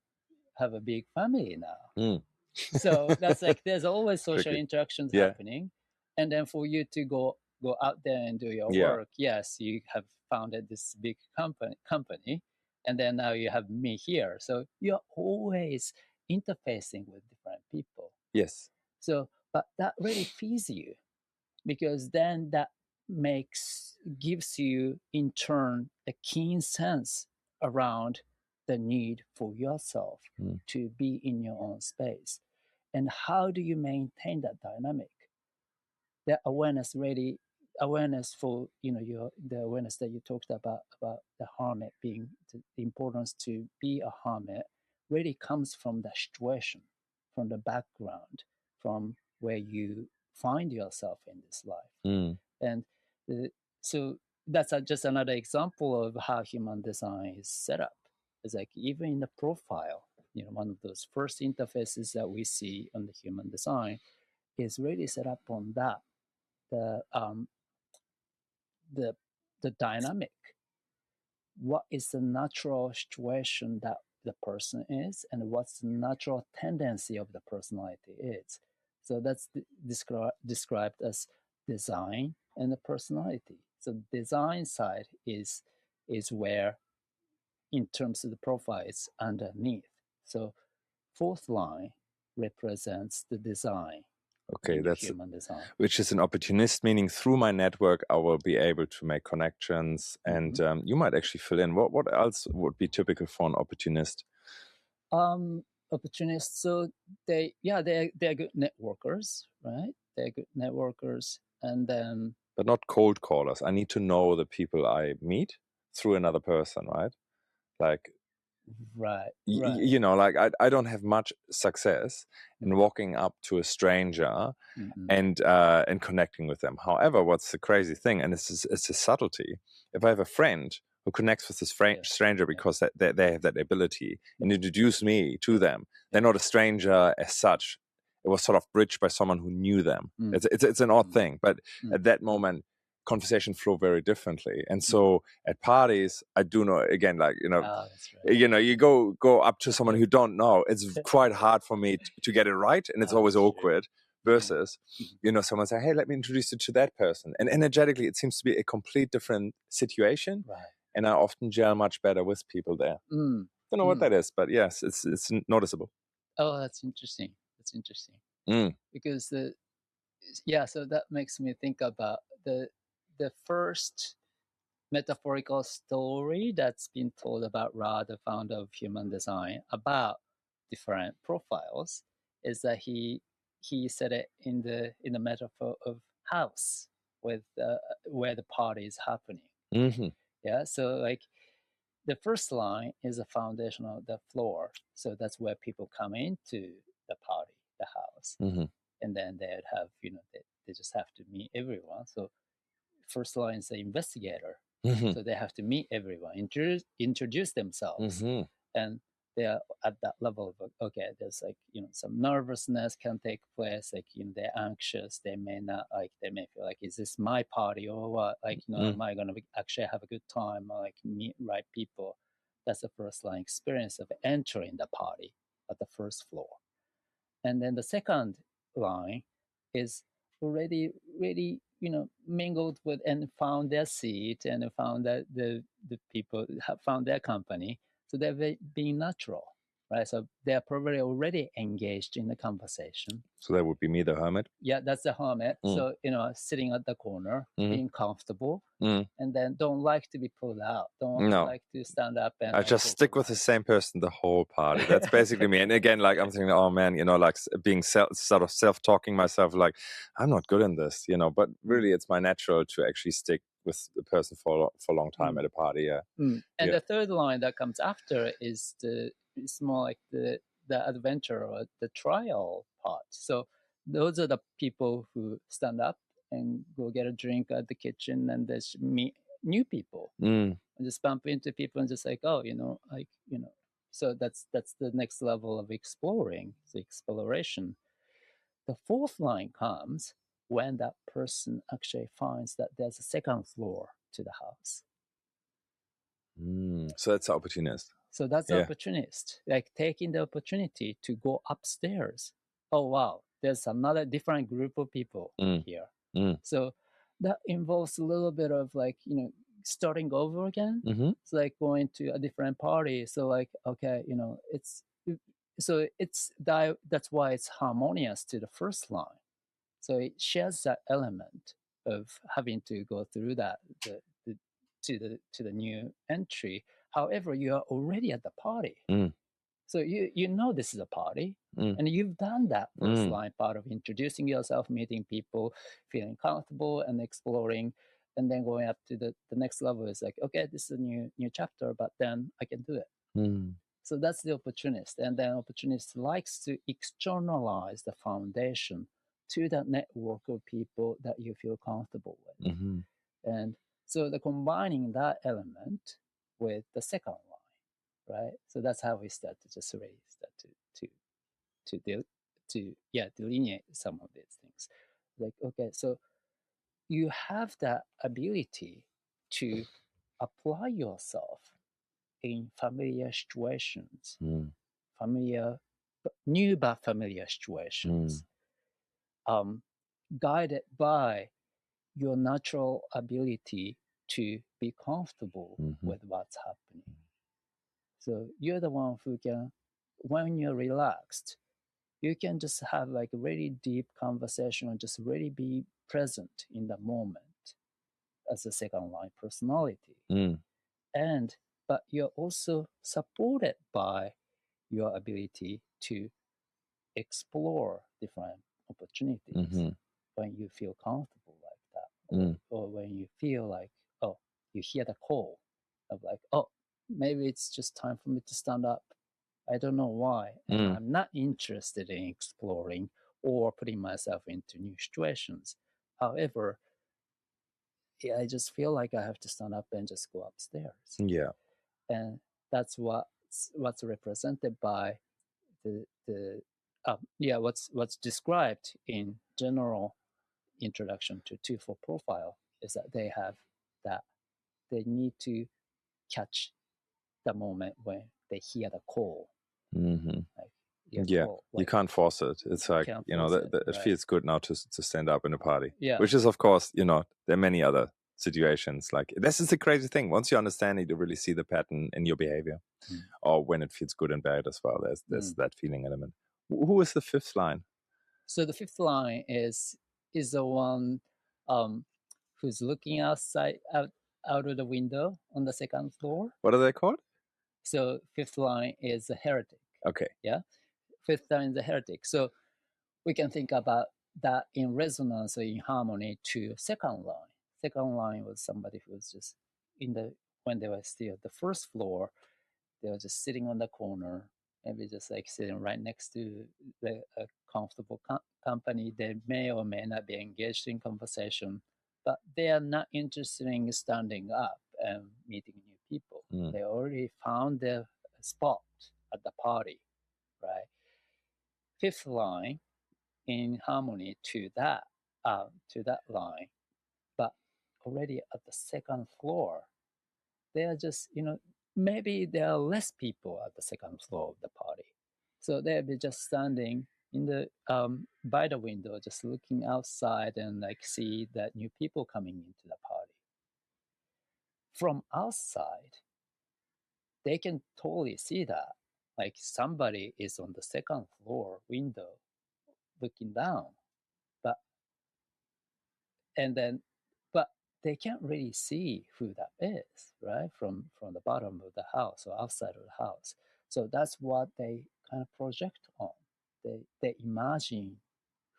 have a big family now. So that's like there's always social interactions happening, and then for you to go out there and do your work, yes, you have founded this big company, and then now you have me here. So you're always interfacing with different people. Yes. So, but that really feeds you, because then that gives you in turn a keen sense around the need for yourself to be in your own space. And how do you maintain that dynamic? That awareness for the awareness that you talked about the hermit being the importance to be a hermit really comes from the situation, from the background, from where you find yourself in this life. And so that's just another example of how human design is set up. It's like even in the profile, one of those first interfaces that we see on the human design is really set up on that, the dynamic. What is the natural situation that the person is, and what's the natural tendency of the personality is. So that's described as design and the personality. So design side is where, in terms of the profile, it's underneath. So fourth line represents the design. Okay, that's human design, which is an opportunist, meaning through my network I will be able to make connections. And you might actually fill in what else would be typical for an opportunist. Opportunists, so they're good networkers, right? They're good networkers, and then but not cold callers. I need to know the people I meet through another person, right? Like, right. Like I don't have much success in walking up to a stranger and connecting with them. However, what's the crazy thing, and it's a subtlety. If I have a friend who connects with this stranger because they have that ability and introduce me to them, they're not a stranger as such. It was sort of bridged by someone who knew them. It's an odd thing, but at that moment, conversation flow very differently. And so at parties, I do know, again, like, that's right. You go up to someone who don't know, it's quite hard for me to get it right, and it's always awkward. Versus, someone say, hey, let me introduce you to that person. And energetically, it seems to be a complete different situation. Right. And I often gel much better with people there. Don't know what that is, but yes, it's noticeable. Oh, that's interesting. Because so that makes me think about the first metaphorical story that's been told about Ra, the founder of human design, about different profiles, is that he said it in the metaphor of house with where the party is happening. Yeah, so like the first line is the foundation of the floor, so that's where people come into the party, the house, and then they'd have they just have to meet everyone. So first line is the investigator. So they have to meet everyone, introduce themselves, and they are at that level of okay. There's like some nervousness can take place. Like they're anxious. They may not like. They may feel like, is this my party or what? Like am I gonna actually have a good time or like meet right people? That's the first line experience of entering the party at the first floor, and then the second line is already really mingled with and found their seat and found that the people have found their company, so they're being natural, right? So they're probably already engaged in the conversation. So that would be me, the hermit. Yeah, that's the hermit. So sitting at the corner, being comfortable, and then don't like to be pulled out, don't like to stand up and I just stick with the same person the whole party. That's basically me. And again, like I'm thinking, oh man, like being sort of self-talking myself, like I'm not good in this, but really it's my natural to actually stick with the person for a long time at a party. Yeah. And the third line that comes after is it's more like the adventure or the trial part. So those are the people who stand up and go get a drink at the kitchen and just meet new people and just bump into people and just like, oh, so that's the next level of exploring, the exploration. The fourth line comes when that person actually finds that there's a second floor to the house. So that's the opportunist. So that's the opportunist, like taking the opportunity to go upstairs. Oh, wow, there's another different group of people here. So that involves a little bit of like, starting over again. Mm-hmm. It's like going to a different party. So like, okay, that's why it's harmonious to the first line. So it shares that element of having to go through that to the new entry. However, you are already at the party. So you know this is a party, and you've done that first line part of introducing yourself, meeting people, feeling comfortable, and exploring, and then going up to the next level is like, okay, this is a new chapter, but then I can do it. So that's the opportunist, and then opportunist likes to externalize the foundation to that network of people that you feel comfortable with, and so the combining that element with the second line, right? So that's how we start to just raise that to delineate some of these things. Like, okay, so you have that ability to apply yourself in familiar situations, new but familiar situations, guided by your natural ability to be comfortable with what's happening. So you're the one who can, when you're relaxed, you can just have like a really deep conversation and just really be present in the moment as a second line personality. But you're also supported by your ability to explore different opportunities when you feel comfortable like that, or when you feel like, oh, you hear the call of like, oh, maybe it's just time for me to stand up. I don't know why. And I'm not interested in exploring or putting myself into new situations. However, I just feel like I have to stand up and just go upstairs. Yeah. And that's what's represented by what's described in general introduction to 2-4 profile is that they have that they need to catch the moment when they hear the call. Like, call, like, you can't force it. It's like, it feels good now to stand up in a party. Which is, of course, there are many other situations. Like, this is the crazy thing. Once you understand it, you really see the pattern in your behavior, or when it feels good and bad as well. There's that feeling element. Who is the fifth line? So the fifth line is the one who's looking out of the window on the second floor. What are they called? So fifth line is a heretic. Okay. Yeah. Fifth line is a heretic. So we can think about that in resonance or in harmony to second line. Second line was somebody who was just when they were still at the first floor, they were just sitting on the corner, maybe just like sitting right next to a comfortable company. They may or may not be engaged in conversation, but they are not interested in standing up and meeting new people. They already found their spot at the party, right? Fifth line in harmony to that line, but already at the second floor, they are just, maybe there are less people at the second floor of the party. So they'll be just standing in the by the window, just looking outside and like see that new people coming into the party. From outside, they can totally see that. Like somebody is on the second floor window looking down. But they can't really see who that is, right? From the bottom of the house or outside of the house. So that's what they kind of project on. They imagine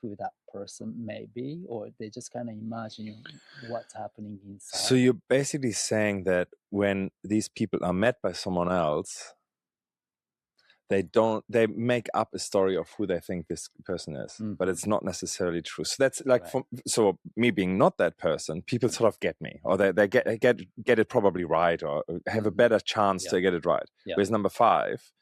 who that person may be, or they just kind of imagine what's happening inside. So you're basically saying that when these people are met by someone else, they make up a story of who they think this person is, but it's not necessarily true. So that's like, so me being not that person, people sort of get me, or they get it probably right, or have a better chance to get it right. Whereas number 5,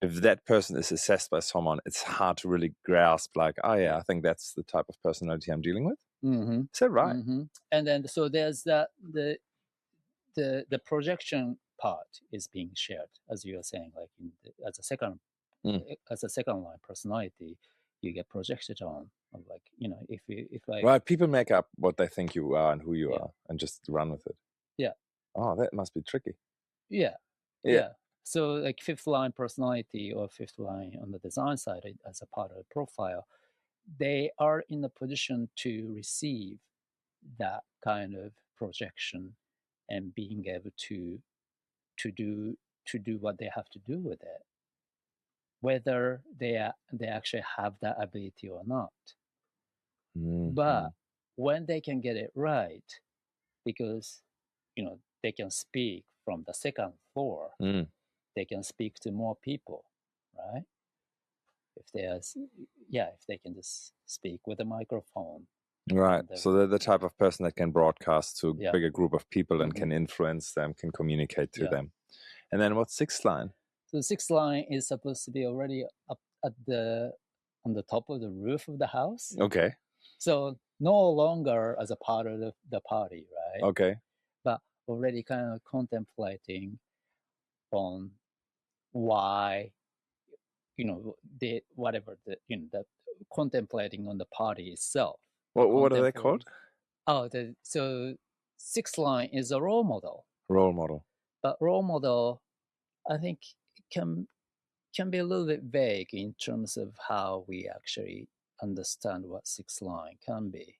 if that person is assessed by someone, it's hard to really grasp, like, oh yeah, I think that's the type of personality I'm dealing with. Is that right? And then so there's that the projection part is being shared, as you were saying, like as a second line personality, you get projected on, like, if I right, people make up what they think you are and who you are, and just run with it. Yeah, Oh, that must be tricky. Yeah. Yeah. Yeah. So like fifth line personality or fifth line on the design side as a part of the profile, they are in a position to receive that kind of projection and being able to do what they have to do with it, whether they actually have that ability or not. But when they can get it right, because they can speak from the second floor, they can speak to more people, right? If they can just speak with a microphone. Right. So they're the type of person that can broadcast to a bigger group of people and Mhm. can influence them, can communicate to Yeah. them. And then what's sixth line? So the sixth line is supposed to be already up on the top of the roof of the house. Okay. So no longer as a part of the party, right? Okay. But already kind of contemplating on why, that contemplating on the party itself. What are they called? Oh, so sixth line is a role model. Role model. But role model, I think, can be a little bit vague in terms of how we actually understand what sixth line can be.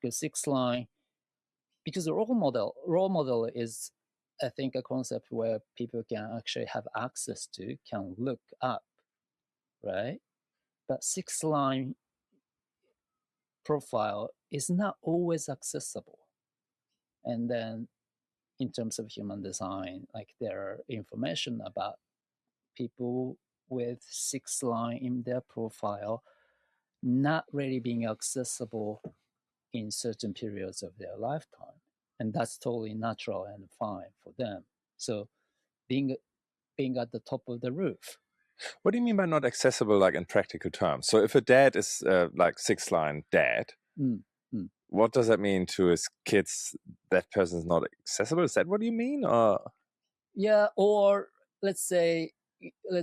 Because the role model is, I think, a concept where people can actually have access to, can look up, right? But sixth line profile is not always accessible. And then in terms of human design, like there are information about people with sixth line in their profile not really being accessible in certain periods of their lifetime. And that's totally natural and fine for them. So being at the top of the roof. What do you mean by not accessible, like in practical terms? So if a dad is like sixth line dad, what does that mean to his kids? That person is not accessible? Is that what you mean? Or yeah, or let's say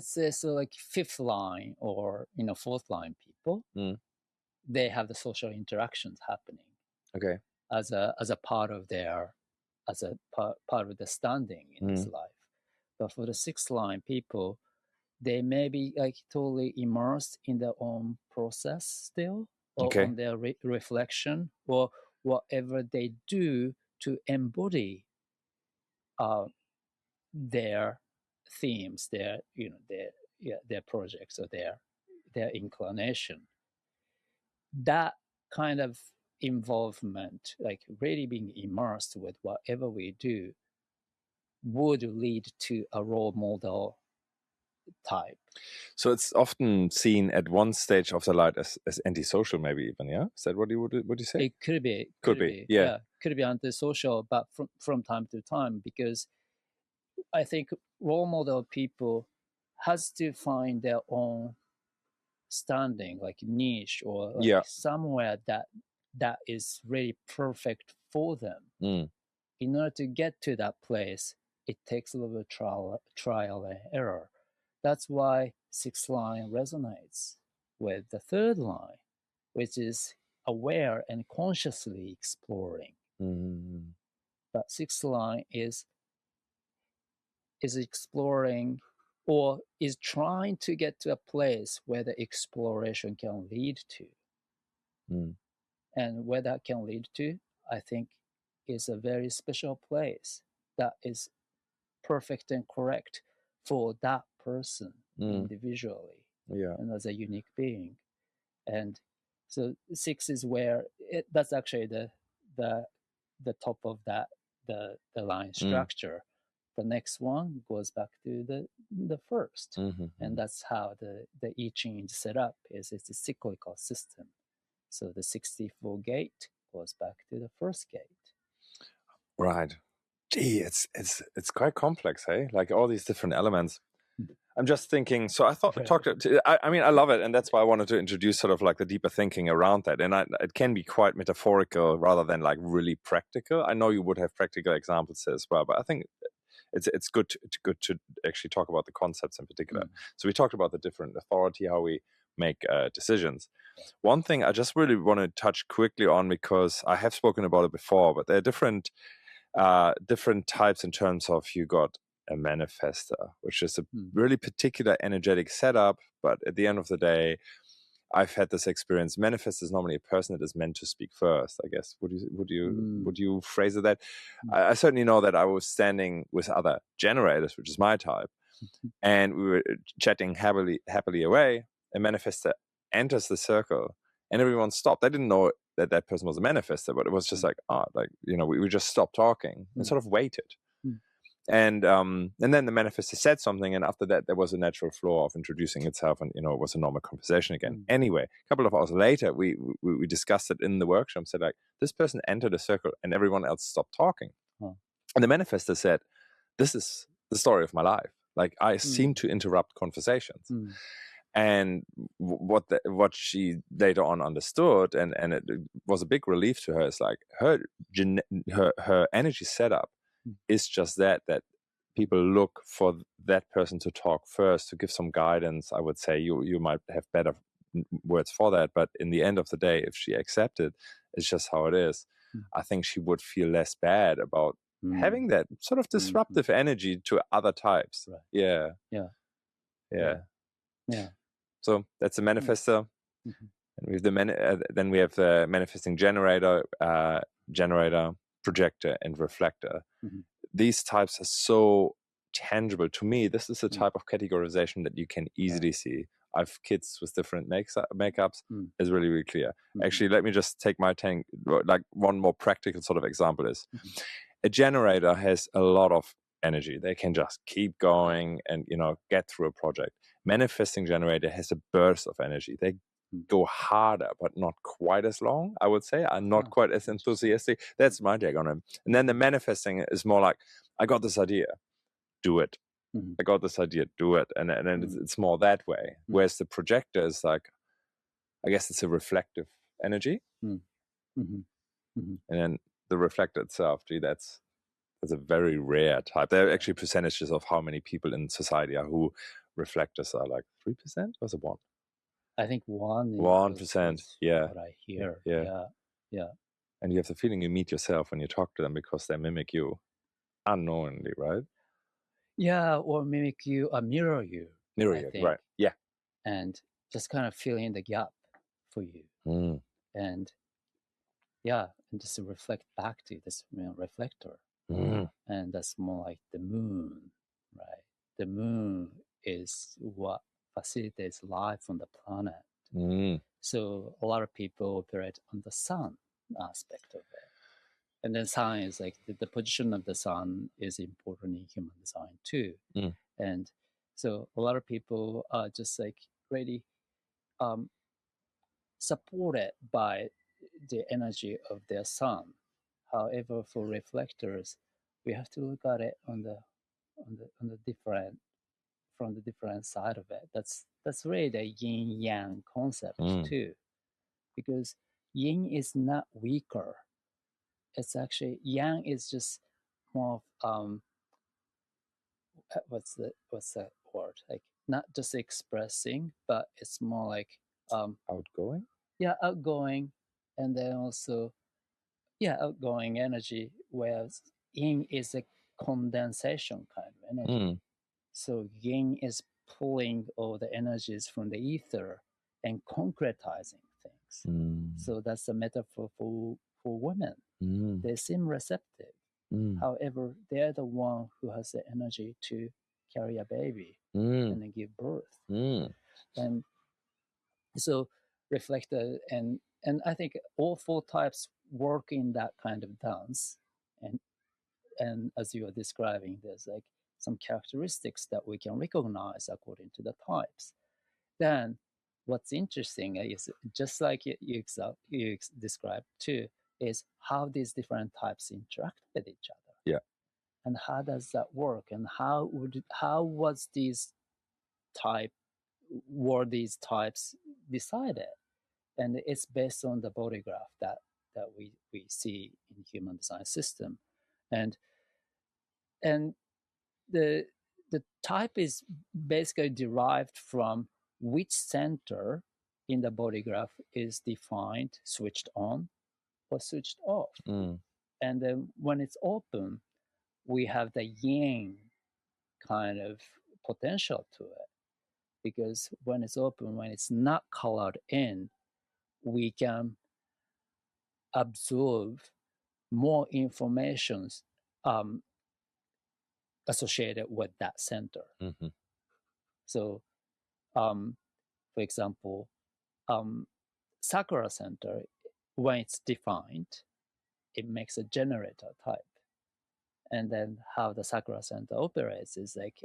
so like fifth line or fourth line people, they have the social interactions happening. Okay. As a part of their part of the standing in this life. But for the sixth line people, they may be like totally immersed in their own process still, or on their reflection, or whatever they do to embody their themes, their projects, or their inclination. That kind of involvement, like really being immersed with whatever we do, would lead to a role model type. So it's often seen at one stage of the life as antisocial, maybe even, yeah? Is that what you would you say? It could be. Yeah. Could be antisocial, but from time to time, because I think role model people has to find their own standing, like niche, or like somewhere that is really perfect for them. In order to get to that place, it takes a little bit of trial and error. That's why sixth line resonates with the third line, which is aware and consciously exploring. But sixth line is exploring, or is trying to get to a place where the exploration can lead to. And where that can lead to, I think, is a very special place that is perfect and correct for that person individually, and as a unique being. And so 6 is where that's actually the top of that the line structure. The next one goes back to the first, and that's how the I Ching is set up. It's a cyclical system. So the 64 gate goes back to the first gate. Right. Gee, it's quite complex, hey? Like all these different elements. I'm just thinking. So I I love it, and that's why I wanted to introduce sort of like the deeper thinking around that. And it can be quite metaphorical rather than like really practical. I know you would have practical examples as well, but I think it's good to actually talk about the concepts in particular. So we talked about the different authority, how we make decisions. One thing I just really want to touch quickly on, because I have spoken about it before, but there are different different types in terms of you got a manifester, which is a really particular energetic setup. But at the end of the day, I've had this experience. Manifest is normally a person that is meant to speak first, I guess. Would you phrase it that? I certainly know that I was standing with other generators, which is my type, and we were chatting happily away. A manifester enters the circle, and everyone stopped. I didn't know that that person was a manifester, but it was just like, we just stopped talking and sort of waited. And then the manifester said something, and after that, there was a natural flow of introducing itself, and it was a normal conversation again. Anyway, a couple of hours later, we discussed it in the workshop. Said like, this person entered a circle, and everyone else stopped talking. And the manifester said, "This is the story of my life. Like, I seem to interrupt conversations." And what she later on understood, and it was a big relief to her, is like her energy setup is just that people look for that person to talk first, to give some guidance. I would say you might have better words for that, but in the end of the day, if she accepted, it's just how it is. I think she would feel less bad about having that sort of disruptive energy to other types. Right. Yeah. So that's the manifester. And we have then we have the manifesting generator, projector, and reflector. These types are so tangible to me. This is a type of categorization that you can easily see. I have kids with different makeups. It's really, really clear. Actually, let me just take my tank. Like one more practical sort of example is a generator has a lot of energy. They can just keep going and get through a project. Manifesting generator has a burst of energy. They go harder, but not quite as long, I would say. I'm not quite as enthusiastic. That's my take on it. And then the manifesting is more like, I got this idea, do it. I got this idea, do it. And it's more that way. Whereas the projector is like, I guess it's a reflective energy. And then the reflector itself, that's a very rare type. There are actually percentages of how many people in society are who reflectors are, like 3%? Or is it 1%? I think 1%. Yeah. What I hear. Yeah. And you have the feeling you meet yourself when you talk to them because they mimic you unknowingly, right? Yeah, or mimic you, mirror you. Right? Yeah. And just kind of fill in the gap for you, and just reflect back to this reflector, and that's more like the moon, right? The moon is what facilitates life on the planet. So a lot of people operate on the sun aspect of it. And then sun is like the position of the sun is important in human design too. And so a lot of people are just like really supported by the energy of their sun. However, for reflectors, we have to look at it on the different, from the different side of it. That's really the yin yang concept too, because yin is not weaker. It's actually yang is just more of what's the word, like not just expressing, but it's more like outgoing. Yeah, outgoing, and then also outgoing energy. Whereas yin is a condensation kind of energy. So yin is pulling all the energies from the ether and concretizing things. So that's a metaphor for women. They seem receptive. However, they're the one who has the energy to carry a baby and then give birth. And so reflector and I think all four types work in that kind of dance. And as you are describing, there's like some characteristics that we can recognize according to the types. Then what's interesting is just like you described too, is how these different types interact with each other. Yeah. And how does that work? And were these types decided? And it's based on the body graph that we see in human design system. And the type is basically derived from which center in the body graph is defined, switched on or switched off. And then when it's open, we have the yin kind of potential to it, because when it's open, when it's not colored in, we can absorb more information associated with that center. Mm-hmm. So, for example, Sakura center, when it's defined, it makes a generator type. And then how the Sakura center operates is like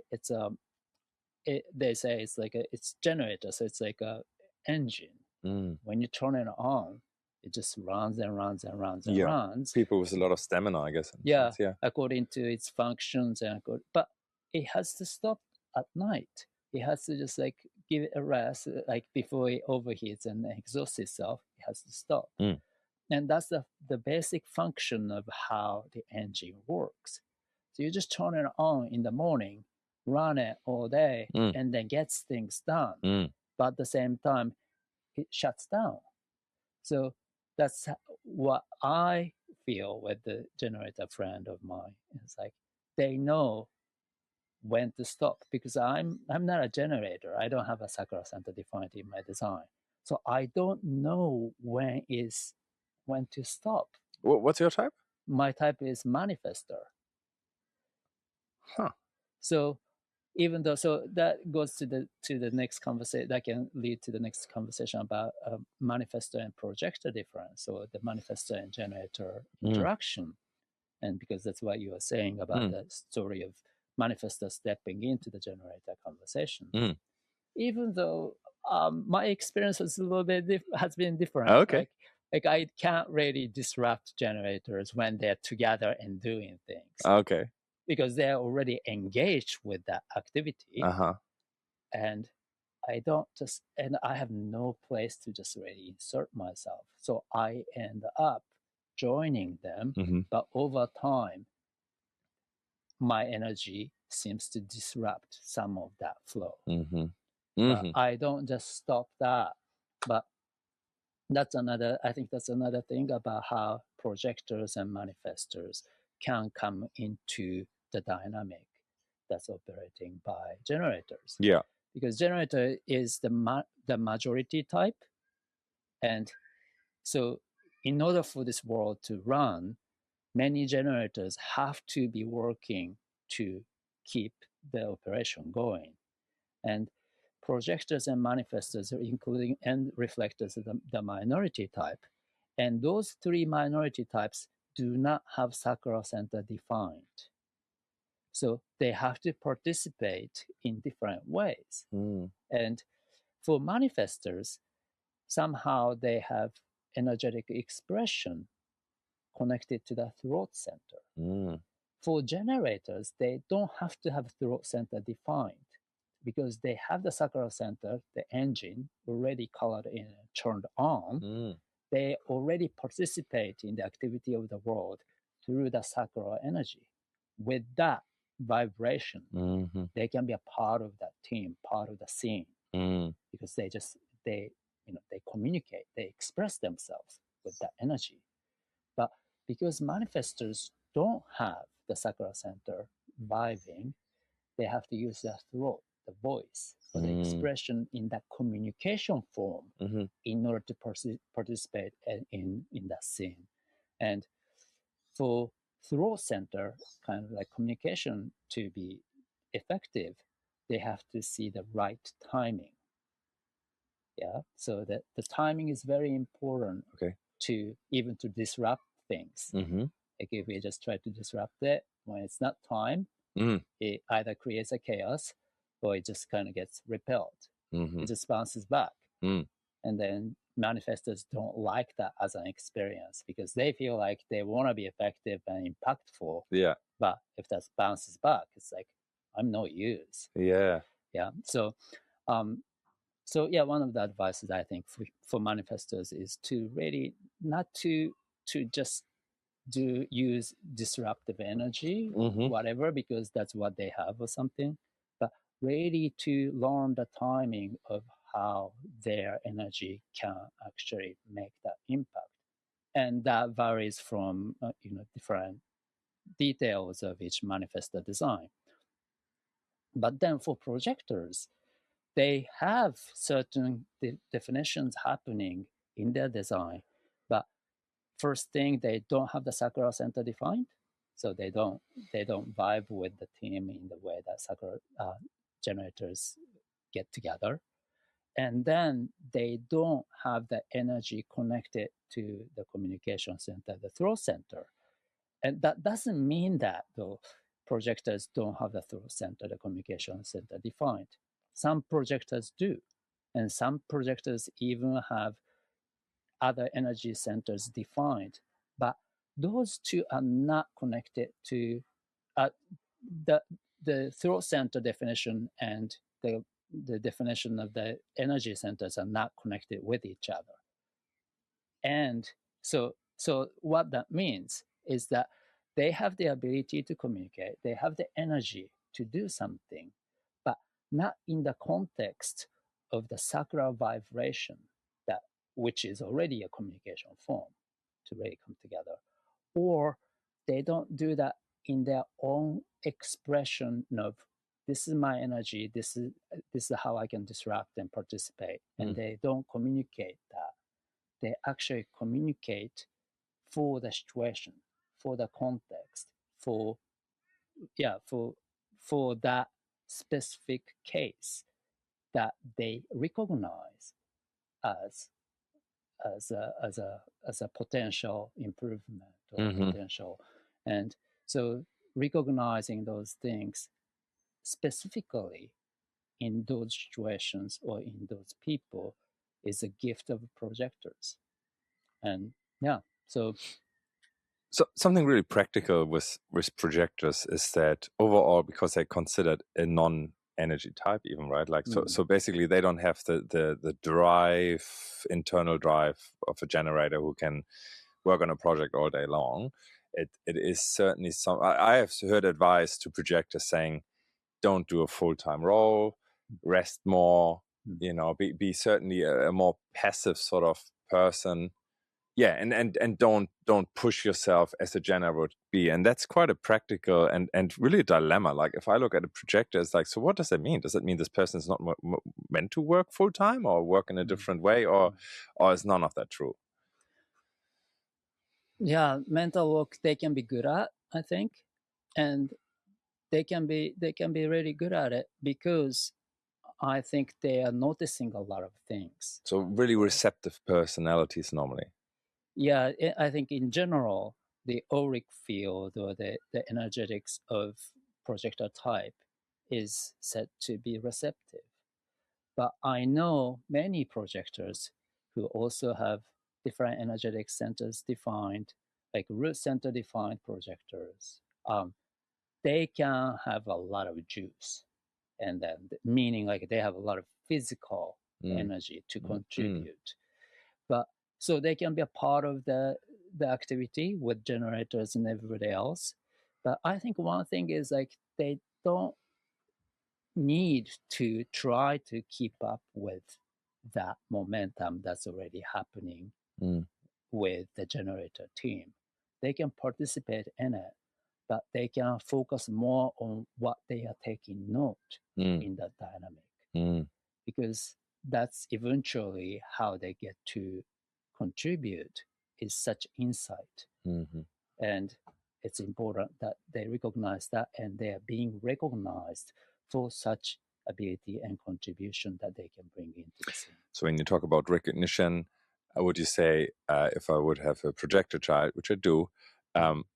they say it's like it's generator, so it's like a engine. When you turn it on, it just runs and runs and runs and runs. People with a lot of stamina, I guess. Yeah, according to its functions but it has to stop at night. It has to just like give it a rest, like before it overheats and exhausts itself. It has to stop. And that's the basic function of how the engine works. So you just turn it on in the morning, run it all day, and then gets things done. But at the same time, it shuts down. So that's what I feel with the generator friend of mine. It's like they know when to stop, because I'm not a generator. I don't have a Sakura center defined in my design. So I don't know when to stop. What's your type? My type is manifester. Huh. So even though, so that goes to the next conversation, that can lead to the next conversation about manifestor and projector difference, or the manifestor and generator interaction. And because that's what you were saying about the story of manifestor stepping into the generator conversation. Even though my experience is a little bit has been different. Okay. Like I can't really disrupt generators when they're together and doing things. Okay. Because they're already engaged with that activity. And I have no place to just really insert myself. So I end up joining them, but over time, my energy seems to disrupt some of that flow. But I don't just stop that. But I think that's another thing about how projectors and manifestors can come into the dynamic that's operating by generators. Yeah. Because generator is the majority type. And so in order for this world to run, many generators have to be working to keep the operation going. And projectors and manifestors are including, and reflectors are the minority type. And those three minority types do not have Sakura center defined. So they have to participate in different ways. And for manifestors, somehow they have energetic expression connected to the throat center. For generators, they don't have to have throat center defined, because they have the Sakura center, the engine, already colored in and turned on. They already participate in the activity of the world through the Sakura energy. With that vibration, they can be a part of that team, part of the scene, because they communicate, they express themselves with that energy. But because manifestors don't have the Sakura center vibing, they have to use their throat, the voice, for the expression in that communication form in order to participate in that scene. And for throat center, kind of like communication to be effective, they have to see the right timing. Yeah, so that the timing is very important. To disrupt things. Like if we just try to disrupt it when it's not time, it either creates a chaos or it just kind of gets repelled. It just bounces back. And then manifestors don't like that as an experience, because they feel like they want to be effective and impactful. Yeah. But if that bounces back, it's like, I'm no use. Yeah. Yeah. So yeah, one of the advices I think for manifestors is to really not to just use disruptive energy, whatever, because that's what they have or something, but really to learn the timing of how their energy can actually make that impact. and that varies from different details of each manifesto design. But then for projectors, they have certain definitions happening in their design. But first thing, they don't have the Sakura center defined, so they don't vibe with the team in the way that Sakura generators get together. And then they don't have the energy connected to the communication center, the throat center. And that doesn't mean that the projectors don't have the throat center, the communication center defined. Some projectors do. And some projectors even have other energy centers defined. But those two are not connected to the throat center definition and the definition of the energy centers are not connected with each other. And so what that means is that they have the ability to communicate, they have the energy to do something, but not in the context of the Sakura vibration, that which is already a communication form to really come together. Or they don't do that in their own expression of, this is my energy, this is how I can disrupt and participate. And they don't communicate that. They actually communicate for the situation, for the context, for that specific case that they recognize as a potential improvement or potential. And so recognizing those things specifically in those situations or in those people is a gift of projectors. And so something really practical with projectors is that overall, because they're considered a non-energy type, even, right? Like so basically they don't have the drive, internal drive of a generator who can work on a project all day long. It is certainly I have heard advice to projectors saying, don't do a full-time role, rest more, be certainly a more passive sort of person. Yeah, and don't push yourself as a generator would be. And that's quite a practical and really a dilemma. Like if I look at a projector, it's like, so what does that mean? Does that mean this person is not meant to work full-time or work in a different way, or is none of that true? Yeah, mental work they can be good at, I think. And they can be really good at it because I think they are noticing a lot of things. So really receptive personalities normally. Yeah, I think in general, the auric field or the energetics of projector type is said to be receptive. But I know many projectors who also have different energetic centers defined, like root center defined projectors. They can have a lot of juice, and then meaning like they have a lot of physical energy to contribute. But so they can be a part of the activity with generators and everybody else. But I think one thing is like they don't need to try to keep up with that momentum that's already happening with the generator team. They can participate in it, but they can focus more on what they are taking note in that dynamic. Because that's eventually how they get to contribute, is such insight. And it's important that they recognize that, and they are being recognized for such ability and contribution that they can bring into the scene. So when you talk about recognition, would you say if I would have a projector child, which I do,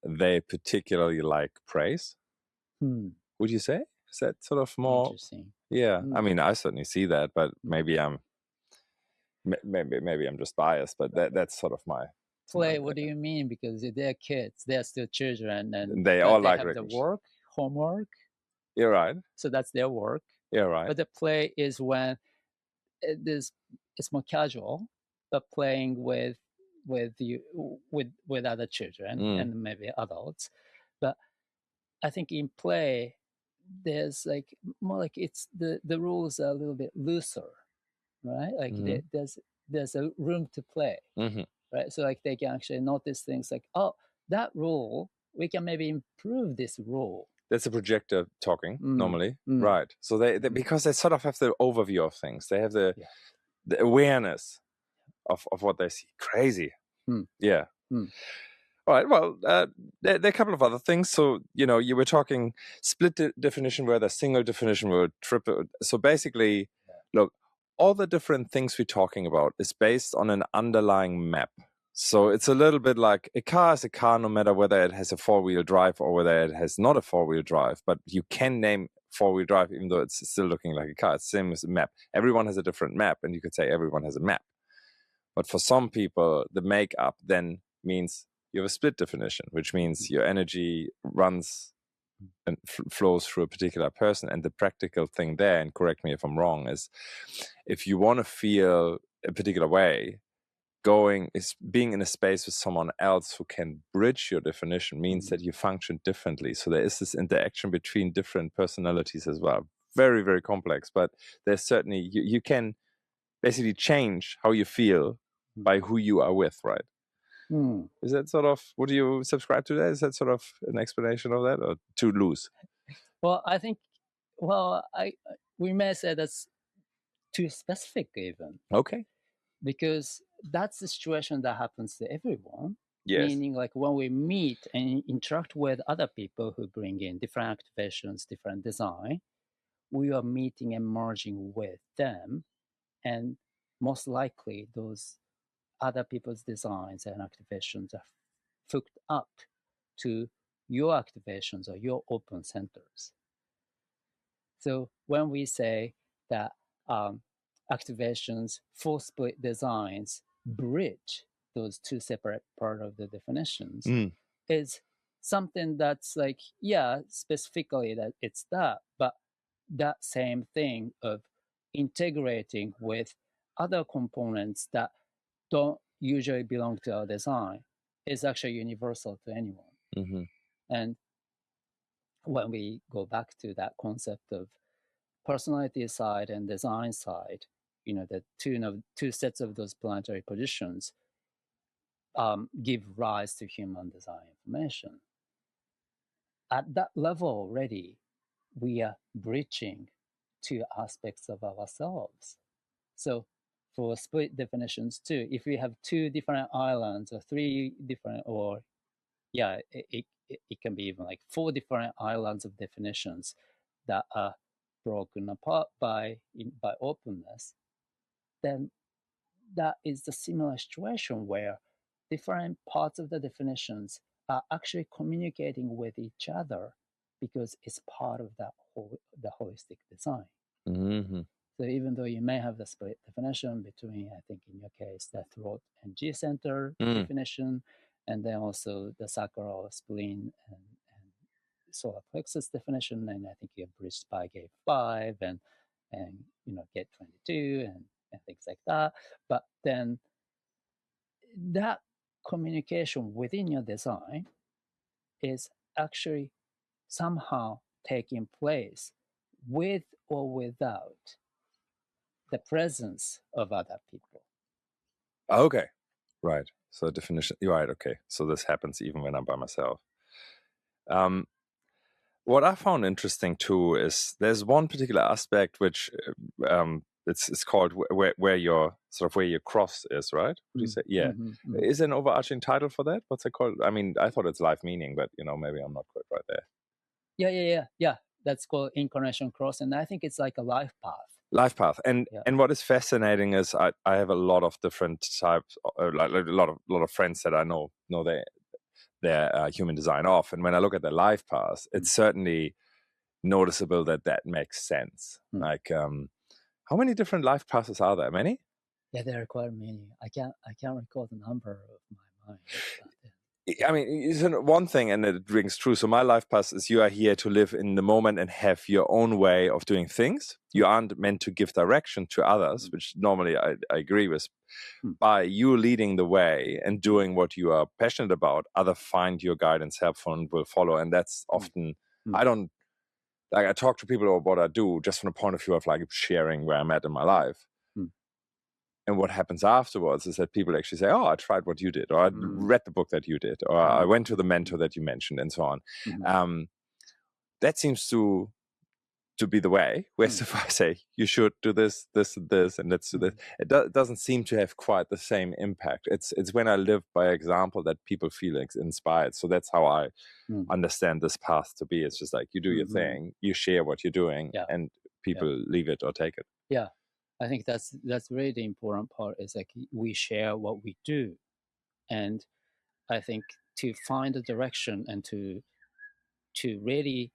they particularly like praise? Would you say? Is that sort of more interesting? Yeah, I mean, I certainly see that, but maybe I'm just biased. But that's sort of my play. What do you mean? Because they're kids, they're still children, and they all like have the work, homework. You're right. So that's their work. Yeah, right. But the play is when it's more casual, but playing with other children and maybe adults. But I think in play, there's like more like it's the rules are a little bit looser, right? Like there's a room to play. right? So like they can actually notice things like, oh, that rule, we can maybe improve this rule. That's a projector talking normally, Mm. right? So they because they sort of have the overview of things. They have the awareness of what they see. Crazy. Yeah. All right. Well, there are a couple of other things. So, you were talking split definition where the single definition were triple. So basically, look, all the different things we're talking about is based on an underlying map. So it's a little bit like a car is a car, no matter whether it has a 4-wheel drive or whether it has not a 4-wheel drive. But you can name 4-wheel drive, even though it's still looking like a car. It's the same as a map. Everyone has a different map, and you could say everyone has a map. But for some people, the makeup then means you have a split definition, which means your energy runs and flows through a particular person. And the practical thing there, and correct me if I'm wrong, is if you want to feel a particular way, being in a space with someone else who can bridge your definition means that you function differently. So there is this interaction between different personalities as well. Very, very complex, but there's certainly, you can basically change how you feel by who you are with, right? Is that sort of, would you subscribe to that? Is that sort of an explanation of that, or too loose? Well, I think, we may say that's too specific even. Okay. Because that's the situation that happens to everyone. Yes. Meaning like when we meet and interact with other people who bring in different activations, different design, we are meeting and merging with them. And most likely those other people's designs and activations are hooked up to your activations or your open centers. So when we say that activations for split designs bridge those two separate part of the definitions, is something that's like, specifically that it's that, but that same thing of integrating with other components that don't usually belong to our design is actually universal to anyone. And when we go back to that concept of personality side and design side, the two sets of those planetary positions give rise to human design information. At that level already, we are bridging two aspects of ourselves. So for split definitions too, if we have two different islands or three different, or it can be even like 4 different islands of definitions that are broken apart by openness, then that is the similar situation where different parts of the definitions are actually communicating with each other because it's part of the holistic design. So even though you may have the split definition between, I think in your case, the throat and G center definition, and then also the sacral, spleen, and solar plexus definition, and I think you have bridged by gate 5 and gate 22 and things like that. But then that communication within your design is actually somehow taking place with or without the presence of other people. Okay. Right. So definition, you're right. Okay. So this happens even when I'm by myself. What I found interesting too is there's one particular aspect which it's called where your cross is, right? What do you say? Yeah. Is there an overarching title for that? What's it called? I mean, I thought it's life meaning, but maybe I'm not quite right there. Yeah. That's called incarnation cross, and I think it's like a life path. And what is fascinating is I have a lot of different types, like a lot of friends that I know their human design off, and when I look at their life path, it's certainly noticeable that makes sense. Like how many different life paths are there? Many? Yeah, there are quite many. I can't recall the number of my mind. I mean, it's one thing, and it rings true. So my life path is you are here to live in the moment and have your own way of doing things. You aren't meant to give direction to others, which normally I agree with. By you leading the way and doing what you are passionate about, others find your guidance helpful and will follow. And that's often, I talk to people about what I do just from the point of view of like sharing where I'm at in my life. And what happens afterwards is that people actually say, oh, I tried what you did, or I read the book that you did, or I went to the mentor that you mentioned, and so on. That seems to be the way. Whereas if I say, you should do this, this, and this, and let's do this, it doesn't seem to have quite the same impact. It's when I live by example that people feel inspired. So that's how I understand this path to be. It's just like, you do your thing, you share what you're doing, and people leave it or take it. Yeah. I think that's really the important part, is like we share what we do. And I think to find a direction and to really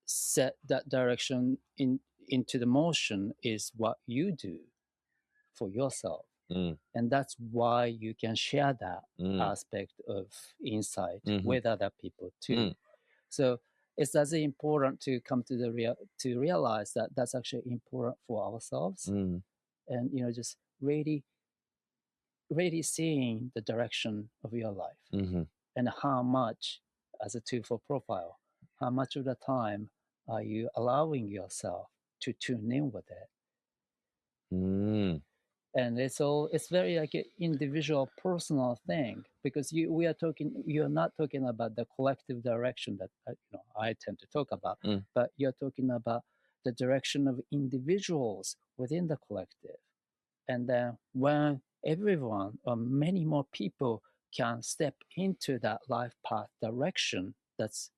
set that direction into the motion is what you do for yourself. And that's why you can share that aspect of insight with other people too. So it's as important to come to to realize that that's actually important for ourselves. And just really seeing the direction of your life, and how much, as a tool for profile, how much of the time are you allowing yourself to tune in with it. And it's very like an individual, personal thing, because you're not talking about the collective direction that I tend to talk about, but you're talking about the direction of individuals within the collective. And then when everyone or many more people can step into that life path direction that's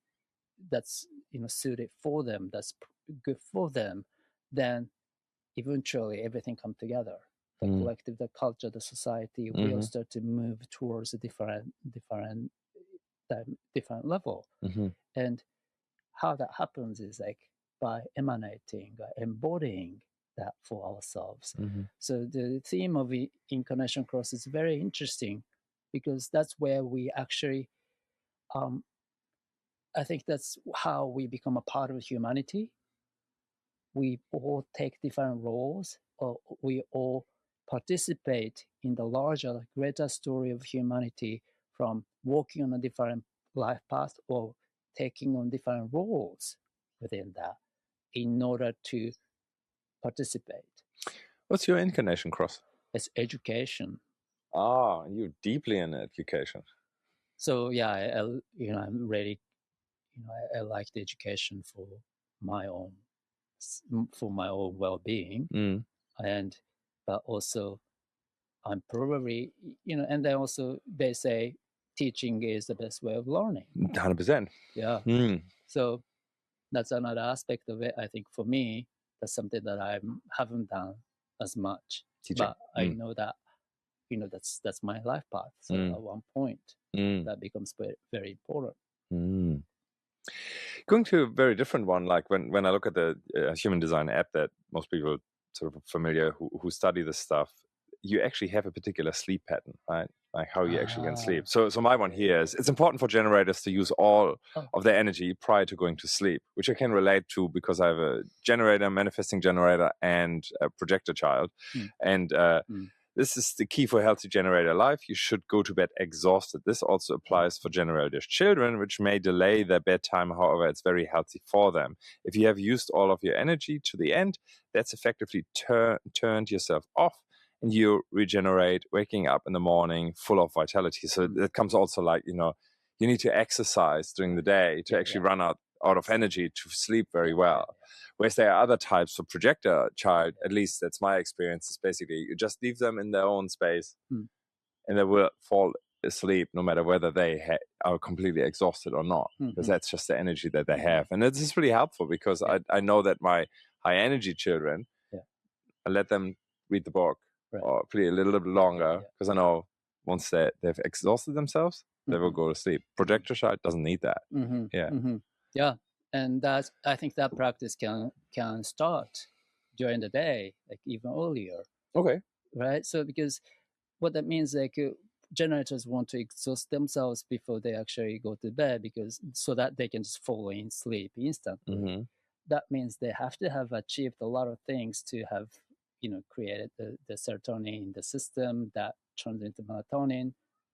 suited for them, that's good for them, then eventually everything comes together. The collective, the culture, the society will start to move towards a different level. And how that happens is like by emanating, embodying that for ourselves. So the theme of the Incarnation Cross is very interesting, because that's where we actually, I think that's how we become a part of humanity. We all take different roles, or we all participate in the larger, greater story of humanity, from walking on a different life path or taking on different roles within that in order to participate. What's your Incarnation Cross? It's education. Ah, you're deeply in education. So yeah, I'm really, I like the education for my own well-being, and but also I'm probably, and then also they say teaching is the best way of learning. 100%. Yeah. So that's another aspect of it. I think for me, that's something that I haven't done as much. Teaching. But I know that, that's my life path. So at one point, that becomes very, very important. Going to a very different one, like when I look at the human design app that most people sort of familiar who study this stuff, you actually have a particular sleep pattern, right? Like how you actually can sleep. So my one here is, it's important for generators to use all of their energy prior to going to sleep, which I can relate to because I have a generator, manifesting generator, and a projector child. And this is the key for a healthy generator life. You should go to bed exhausted. This also applies for generators' children, which may delay their bedtime. However, it's very healthy for them. If you have used all of your energy to the end, that's effectively turned yourself off, and you regenerate, waking up in the morning full of vitality. So that comes also like, you need to exercise during the day to actually run out of energy to sleep very well. Whereas there are other types for projector child, at least that's my experience, is basically you just leave them in their own space and they will fall asleep no matter whether they are completely exhausted or not, because that's just the energy that they have. And this is really helpful because I know that my high energy children, I let them read the book or play a little bit longer, because I know once they've exhausted themselves, they will go to sleep. Projector child doesn't need that. Yeah. And I think that practice can start during the day, like even earlier. Okay. Right. So because what that means, like generators want to exhaust themselves before they actually go to bed, because so that they can just fall in sleep instantly. That means they have to have achieved a lot of things to have, created the serotonin in the system that turns into melatonin.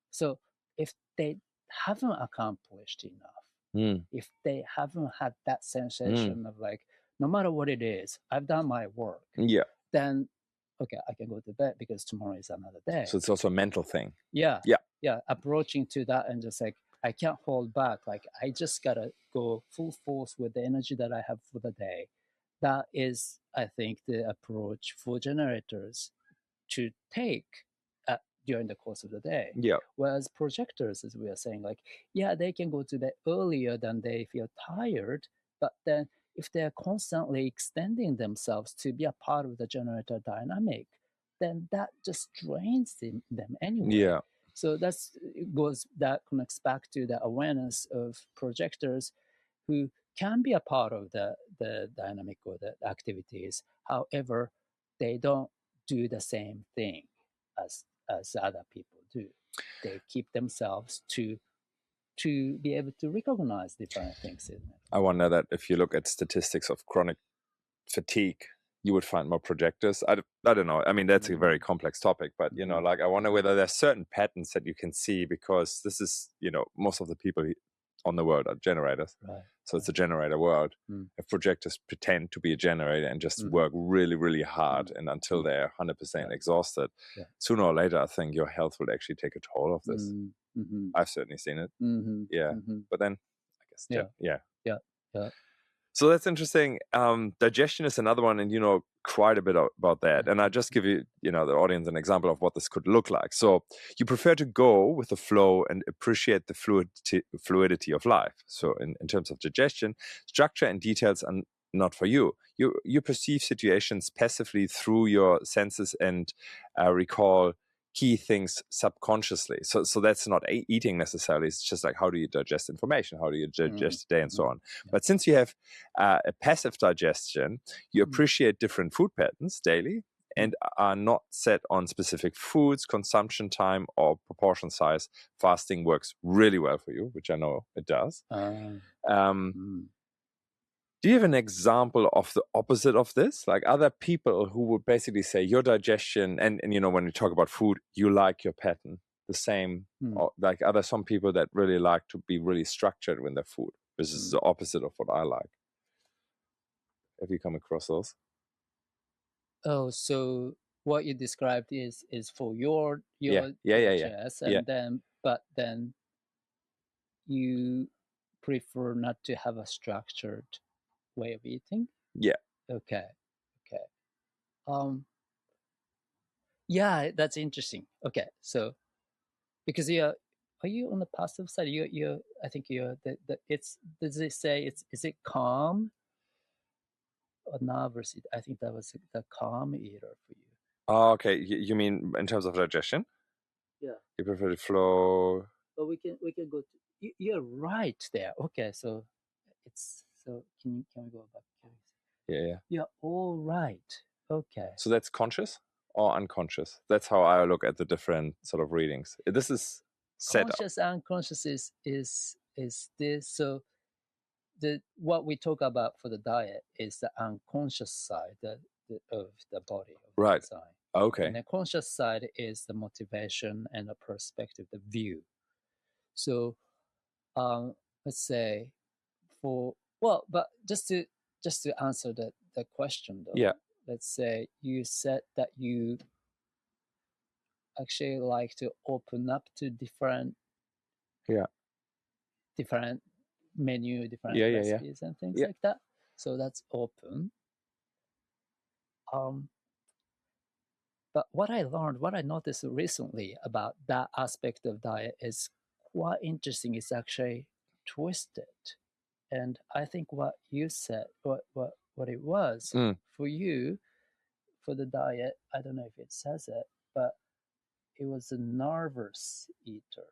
So if they haven't accomplished enough, if they haven't had that sensation of like, no matter what it is, I've done my work, then okay, I can go to bed because tomorrow is another day. So it's also a mental thing. Yeah. Yeah. Yeah. Approaching to that and just like, I can't hold back. Like, I just got to go full force with the energy that I have for the day. That is, I think, the approach for generators to take during the course of the day. Yeah. Whereas projectors, as we are saying, like, yeah, they can go to bed earlier than they feel tired, but then if they're constantly extending themselves to be a part of the generator dynamic, then that just drains them anyway. Yeah. So that connects back to the awareness of projectors who can be a part of the dynamic or the activities. However, they don't do the same thing as other people do. They keep themselves to be able to recognize different things in it. I wonder that if you look at statistics of chronic fatigue, you would find more projectors. I don't know. I mean, that's a very complex topic, but you know, like, I wonder whether there's certain patterns that you can see, because this is, you know, most of the people on the world are generators. Right. So it's a generator world. If projectors pretend to be a generator and just work really, really hard, and until they're 100% exhausted, sooner or later, I think your health will actually take a toll of this. I've certainly seen it. Yeah. But then, I guess, Yeah. So that's interesting. Digestion is another one, and you know quite a bit about that. And I'll just give you, you know, the audience an example of what this could look like. So you prefer to go with the flow and appreciate the fluidity of life. So in terms of digestion, structure and details are not for you. You perceive situations passively through your senses and recall key things subconsciously. So that's not eating necessarily. It's just like, how do you digest information? How do you digest the day and so on? But since you have a passive digestion, you appreciate different food patterns daily and are not set on specific foods, consumption time, or proportion size. Fasting works really well for you, which I know it does. Do you have an example of the opposite of this? Like other people who would basically say your digestion, and you know, when we talk about food, you like your pattern the same, like some people that really like to be really structured with their food. This is the opposite of what I like. Have you come across those? Oh, so what you described is for your digest, and then you prefer not to have a structured way of eating? Yeah. Okay. Yeah, that's interesting. Okay, so because are you on the positive side? I think you're does it say is it calm or nervous? I think that was the calm eater for you. Oh, okay. You mean in terms of digestion? Yeah. You prefer the flow? But we can go to. You're right there. Okay, so can we go back? Yeah. You're all right. Okay. So that's conscious or unconscious? That's how I look at the different sort of readings. This is set conscious up. Unconscious is this. So what we talk about for the diet is the unconscious side of the body, of right? The design. Okay. And the conscious side is the motivation and the perspective, the view. So let's say but just to answer the question though. Yeah. Let's say you said that you actually like to open up to different menu, different recipes and things like that. So that's open. But what I noticed recently about that aspect of diet is quite interesting. It's actually twisted. And I think what you said, what it was for you, for the diet, I don't know if it says it, but it was a nervous eater.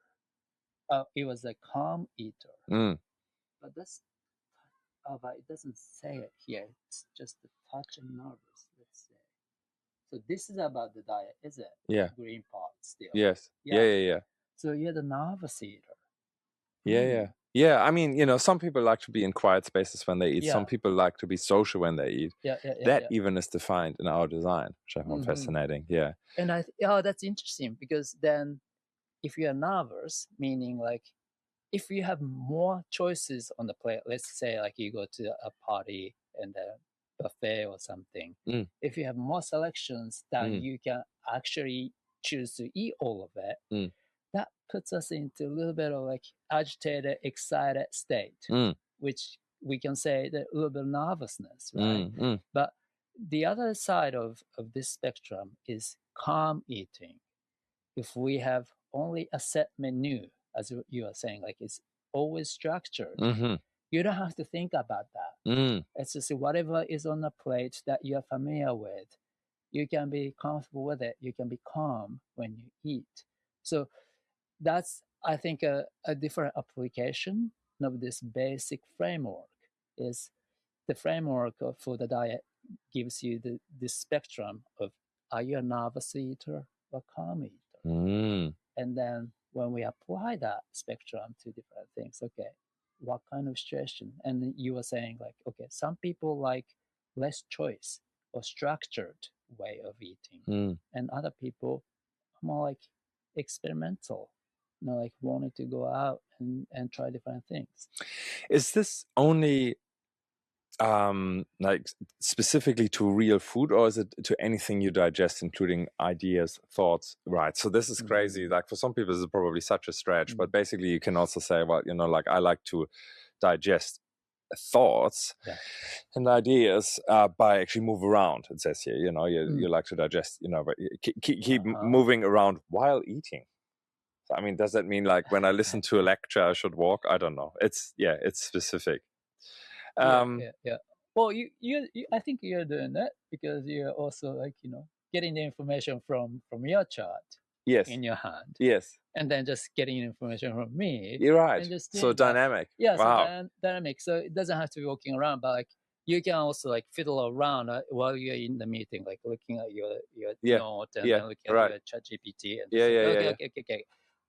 It was a calm eater. But but it doesn't say it here. It's just a touch of nervous, let's say. So this is about the diet, is it? Yeah. Green part still. Yes. Yeah. So you're the nervous eater. Yeah. I mean, you know, some people like to be in quiet spaces when they eat. Yeah. Some people like to be social when they eat. That even is defined in our design, which I found fascinating. Yeah. And that's interesting, because then if you're nervous, meaning like if you have more choices on the plate, let's say like you go to a party and buffet or something. Mm. If you have more selections that Mm. you can actually choose to eat all of it, Mm. that puts us into a little bit of like agitated, excited state, Mm. which we can say that a little bit of nervousness, right? Mm. Mm. But the other side of this spectrum is calm eating. If we have only a set menu, as you are saying, like it's always structured, Mm-hmm. you don't have to think about that. Mm. It's just whatever is on the plate that you're familiar with, you can be comfortable with it. You can be calm when you eat. So that's, I think, a different application of this basic framework. Is the framework for the diet gives you the spectrum of, are you a nervous eater or calm eater? Mm. And then when we apply that spectrum to different things, okay, what kind of situation? And you were saying like, okay, some people like less choice or structured way of eating, Mm. and other people more like experimental, like wanting to go out and try different things. Is this only like specifically to real food, or is it to anything you digest, including ideas, thoughts? Right. So this is crazy. Like for some people, this is probably such a stretch, but basically you can also say, well, like I like to digest thoughts and ideas by actually move around. It says here, you like to digest, but keep moving around while eating. So, I mean, does that mean like when I listen to a lecture, I should walk? I don't know. It's specific. Yeah. Well, you I think you're doing that because you're also like getting the information from your chart in your hand. Yes. And then just getting information from me. You're right. And just So dynamic. Yeah. Wow. So dynamic. So it doesn't have to be walking around, but like you can also like fiddle around while you're in the meeting, like looking at your note and then looking at your chat GPT and okay.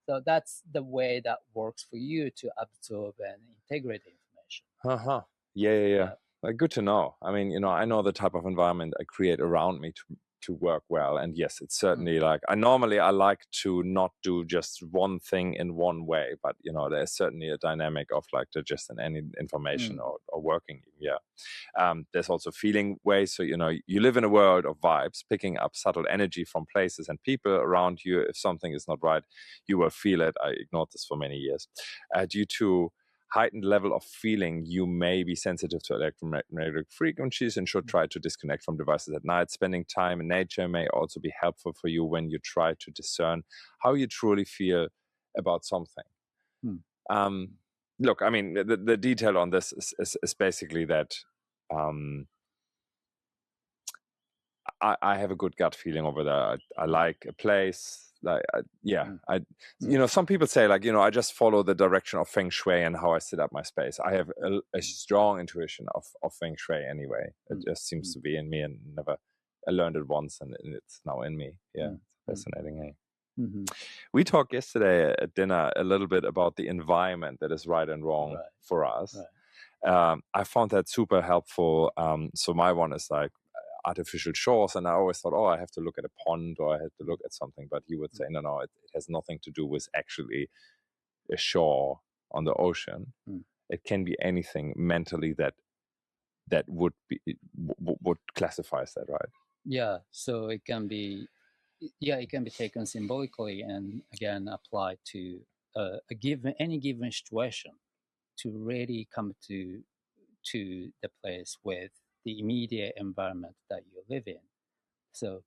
So that's the way that works for you to absorb and integrate information. Yeah. Like, good to know. I mean, I know the type of environment I create around me to work well. And yes, it's certainly like I like to not do just one thing in one way, but there's certainly a dynamic of like digesting any information or working. Yeah. There's also feeling ways. So, you live in a world of vibes, picking up subtle energy from places and people around you. If something is not right, you will feel it. I ignored this for many years. Due to heightened level of feeling, you may be sensitive to electromagnetic frequencies and should try to disconnect from devices at night. Spending time in nature may also be helpful for you when you try to discern how you truly feel about something. Look, I mean, the detail on this is basically that I have a good gut feeling over there. I like a place. Like, some people say like, I just follow the direction of Feng Shui and how I set up my space. I have a strong intuition of Feng Shui anyway. It just seems to be in me, and I learned it once and it's now in me. Yeah, it's fascinating. Hey? We talked yesterday at dinner a little bit about the environment that is right and wrong for us. I found that super helpful. So my one is like artificial shores, and I always thought, I have to look at a pond or I have to look at something, but he would say no, it has nothing to do with actually a shore on the ocean. It can be anything mentally that would classify that, right? So it can be taken symbolically and again applied to any given situation to really come to the place with the immediate environment that you live in. So,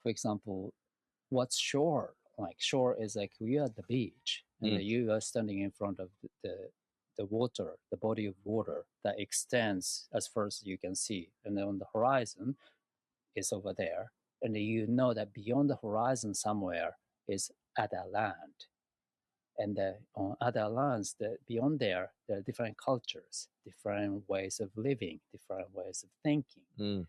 for example, what's shore? Like shore is like we are at the beach and you are standing in front of the water, the body of water that extends as far as you can see, and then on the horizon is over there, and you know that beyond the horizon somewhere is other land. And on other lands, beyond there are different cultures, different ways of living, different ways of thinking.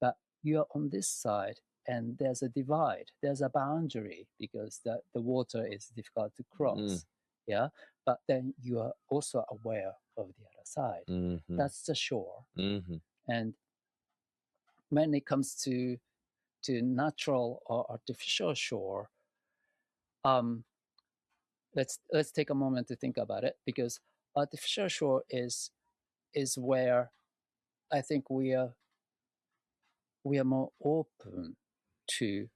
But you're on this side, and there's a divide, there's a boundary because the water is difficult to cross. Yeah, but then you are also aware of the other side. That's the shore. And when it comes to natural or artificial shore, let's take a moment to think about it, because artificial shore is where I think we are more open to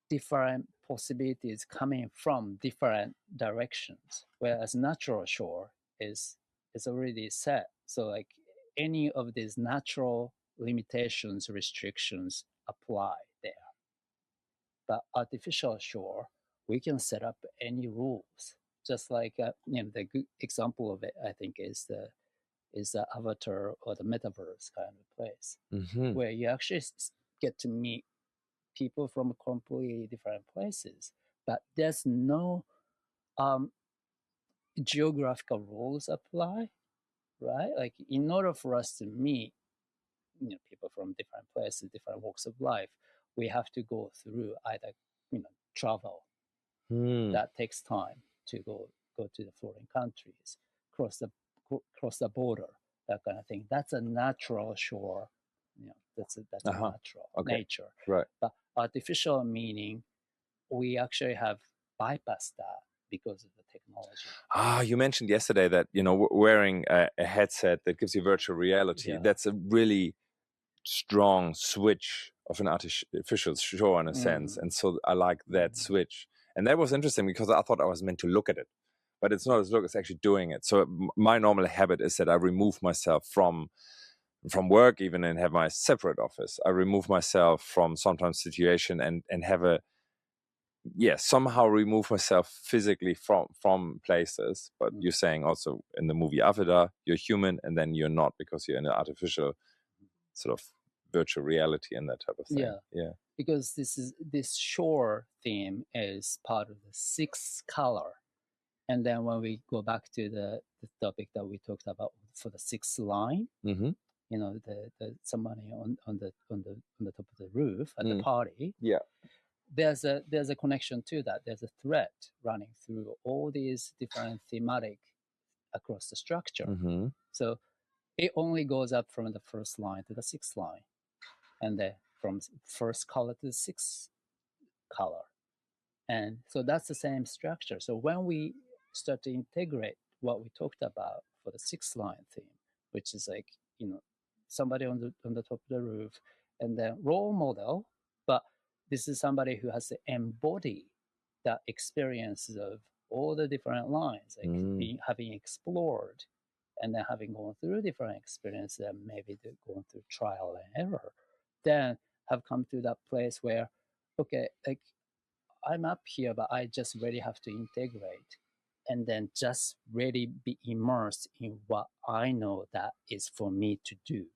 different possibilities coming from different directions, whereas natural shore is already set. So like any of these natural limitations, restrictions apply there. But artificial shore, we can set up any rules. Just like the good example of it, I think, is the avatar or the metaverse kind of place, where you actually get to meet people from completely different places, but there's no geographical rules apply, right? Like in order for us to meet people from different places, different walks of life, we have to go through either travel. That takes time to go to the foreign countries, cross the border, that kind of thing. That's a natural shore. That's a natural nature. Right. But artificial meaning, we actually have bypassed that because of the technology. You mentioned yesterday that wearing a headset that gives you virtual reality. Yeah. That's a really strong switch of an artificial shore in a sense, and so I like that switch. And that was interesting because I thought I was meant to look at it, but it's not as look; it's actually doing it. So my normal habit is that I remove myself from work, even, and have my separate office. I remove myself from sometimes situation and have a somehow remove myself physically from places. But you're saying also in the movie Avatar, you're human, and then you're not because you're in an artificial sort of virtual reality and that type of thing. Yeah. Because this shore theme is part of the sixth color. And then when we go back to the topic that we talked about for the sixth line, the somebody on the top of the roof at the party. Yeah. There's a connection to that. There's a thread running through all these different thematic across the structure. So it only goes up from the first line to the sixth line, and then from first color to the sixth color. And so that's the same structure. So when we start to integrate what we talked about for the sixth line theme, which is like, somebody on the top of the roof, and then role model, but this is somebody who has to embody that experience of all the different lines, like having explored and then having gone through different experiences and maybe going through trial and error, then have come to that place where, okay, like I'm up here, but I just really have to integrate and then just really be immersed in what I know that is for me to do.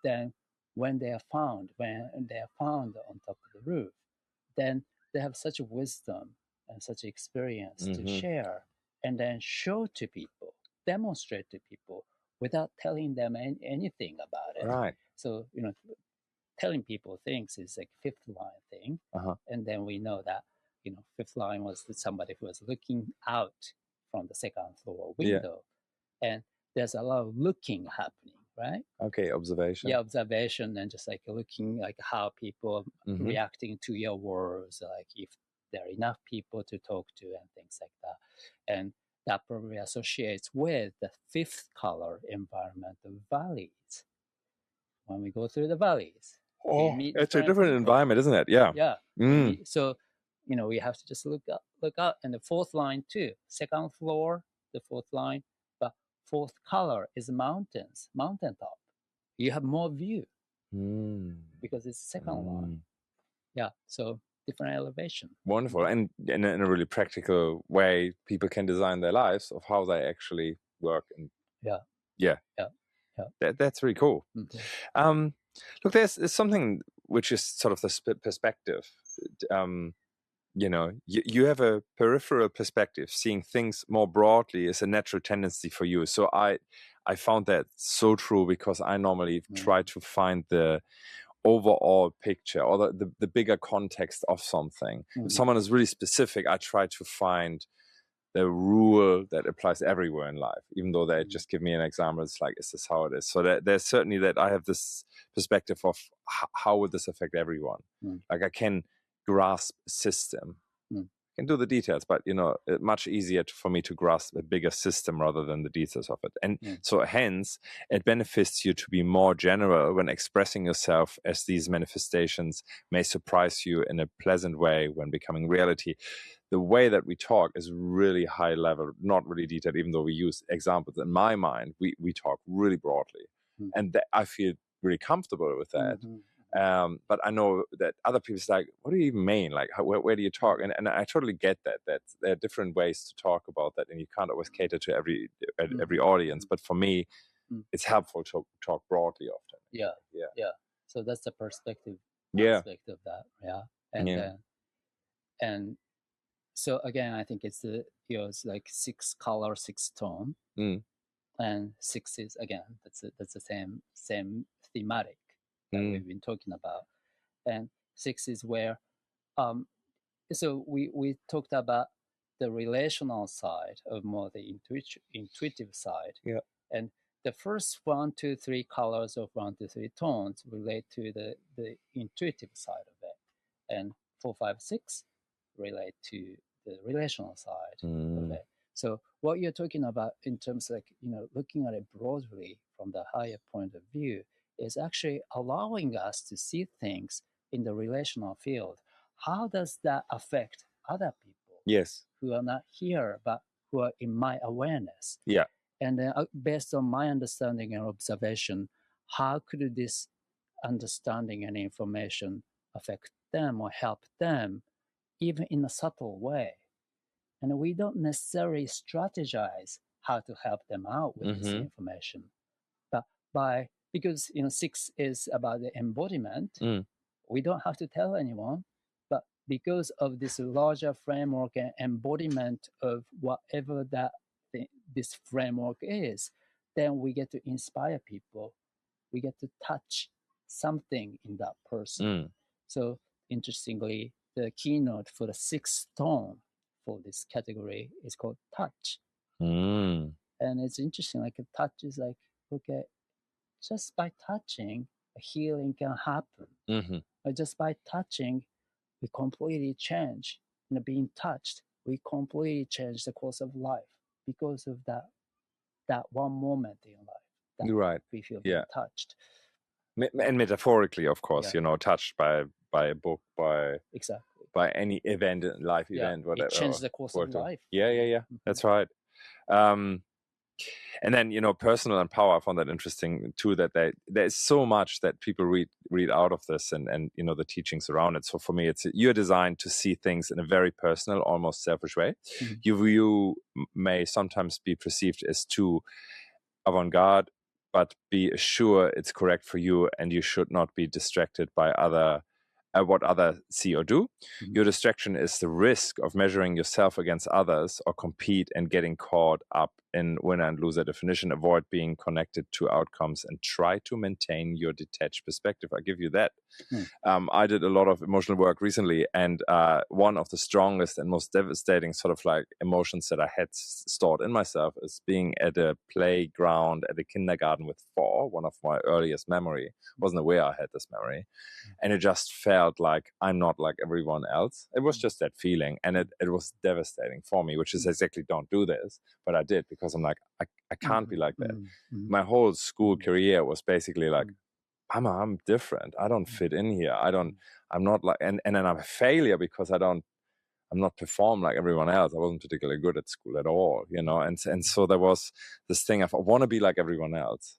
Then when they are found on top of the roof, then they have such wisdom and such experience to share and then show to people, demonstrate to people without telling them anything about it. Right. So, telling people things is like fifth line thing. And then we know that, fifth line was somebody who was looking out from the second floor window. And there's a lot of looking happening, right? Okay, observation. Yeah, observation and just like looking like how people reacting to your words, like if there are enough people to talk to and things like that. And that probably associates with the fifth color environment of valleys. When we go through the valleys, it's a different environment, isn't it? Yeah. Yeah. So, we have to just look up. And the fourth line too, second floor, the fourth line, but fourth color is mountains, mountaintop. You have more view because it's second line. Yeah. So different elevation. Wonderful. And in a really practical way, people can design their lives of how they actually work. And that's really cool. Look, there's something which is sort of the perspective. You have a peripheral perspective. Seeing things more broadly is a natural tendency for you. So I found that so true because I normally try to find the overall picture or the bigger context of something. If someone is really specific, I try to find the rule that applies everywhere in life, even though they just give me an example. It's like, is this how it is? So there's certainly that I have this perspective of how would this affect everyone? Like I can grasp a system, can do the details, but much easier for me to grasp a bigger system rather than the details of it. And so hence it benefits you to be more general when expressing yourself, as these manifestations may surprise you in a pleasant way when becoming reality. The way that we talk is really high level, not really detailed, even though we use examples. In my mind, we talk really broadly, and I feel really comfortable with that. But I know that other people's like, what do you even mean? Like, where do you talk? And I totally get that. That there are different ways to talk about that, and you can't always cater to every audience. But for me, it's helpful to talk broadly often. Yeah. So that's the perspective aspect of that. And so again, I think it's like 6 color, 6 tone, and 6 is again that's the same thematic that we've been talking about, and 6 is where so we talked about the relational side of more the intuitive side, and the first 1, 2, 3 colors of 1, 2, 3 tones relate to the intuitive side of it, and 4, 5, 6 relate to the relational side of it. So what you're talking about in terms of looking at it broadly from the higher point of view is actually allowing us to see things in the relational field. How does that affect other people who are not here but who are in my awareness? And then based on my understanding and observation, how could this understanding and information affect them or help them, even in a subtle way? And we don't necessarily strategize how to help them out with this information, but because 6 is about the embodiment, we don't have to tell anyone, but because of this larger framework and embodiment of whatever this framework is, then we get to inspire people. We get to touch something in that person. So interestingly, the keynote for the 6th tone for this category is called touch. And it's interesting, like a touch is like, okay, just by touching, a healing can happen. Or just by touching, we completely change. Being touched, we completely change the course of life because of that one moment in life that we feel being touched. And metaphorically, of course, touched by a book, by any event, life event, whatever. It changed the course of life. That's right. And then personal and power. I found that interesting too, that there's so much that people read out of this and the teachings around it. So for me, you're designed to see things in a very personal, almost selfish way. Your view may sometimes be perceived as too avant-garde, but be sure it's correct for you, and you should not be distracted by what others see or do. Your distraction is the risk of measuring yourself against others or compete and getting caught up in winner and loser definition. Avoid being connected to outcomes and try to maintain your detached perspective. I give you that. I did a lot of emotional work recently, and one of the strongest and most devastating sort of like emotions that I had stored in myself is being at a playground at a kindergarten with 4, one of my earliest memory. Wasn't aware I had this memory. And it just felt like I'm not like everyone else. It was just that feeling. And it was devastating for me, which is exactly don't do this. But I did, because I'm like, I can't be like that. My whole school career was basically like, I'm different. I don't fit in here. I'm not like, and then I'm a failure because I'm not performed like everyone else. I wasn't particularly good at school at all, and so there was this thing of, I want to be like everyone else.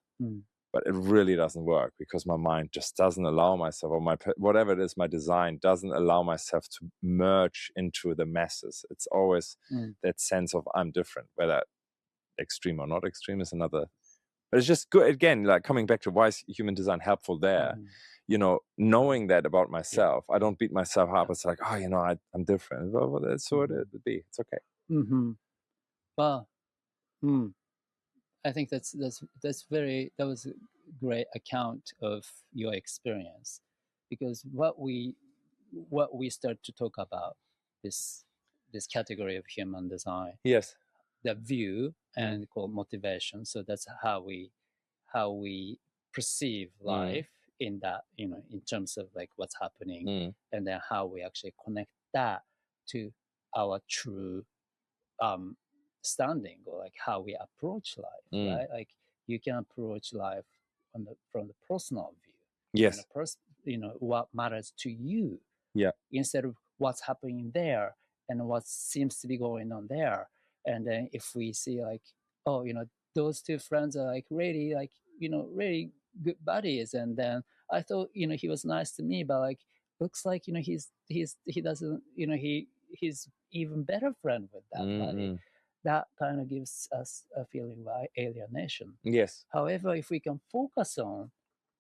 But it really doesn't work, because my mind just doesn't allow myself, or whatever it is, my design doesn't allow myself to merge into the masses. It's always that sense of I'm different, whether extreme or not extreme is another. But it's just good, again, like coming back to why is human design helpful there, knowing that about myself. I don't beat myself up. It's like, I'm different. Well, that's what it would be. It's okay. Well, I think that was a great account of your experience, because what we start to talk about this category of human design, the view and called motivation. So that's how we perceive life in that, in terms of like what's happening, and then how we actually connect that to our true standing, or like how we approach life, right? Like you can approach life from the personal view. Yes. What matters to you. Yeah. Instead of what's happening there and what seems to be going on there. And then if we see like, oh, those two friends are like really like, really good buddies. And then I thought, he was nice to me, but like, looks like, he doesn't, he's even better friend with that buddy. That kind of gives us a feeling of alienation. Yes. However, if we can focus on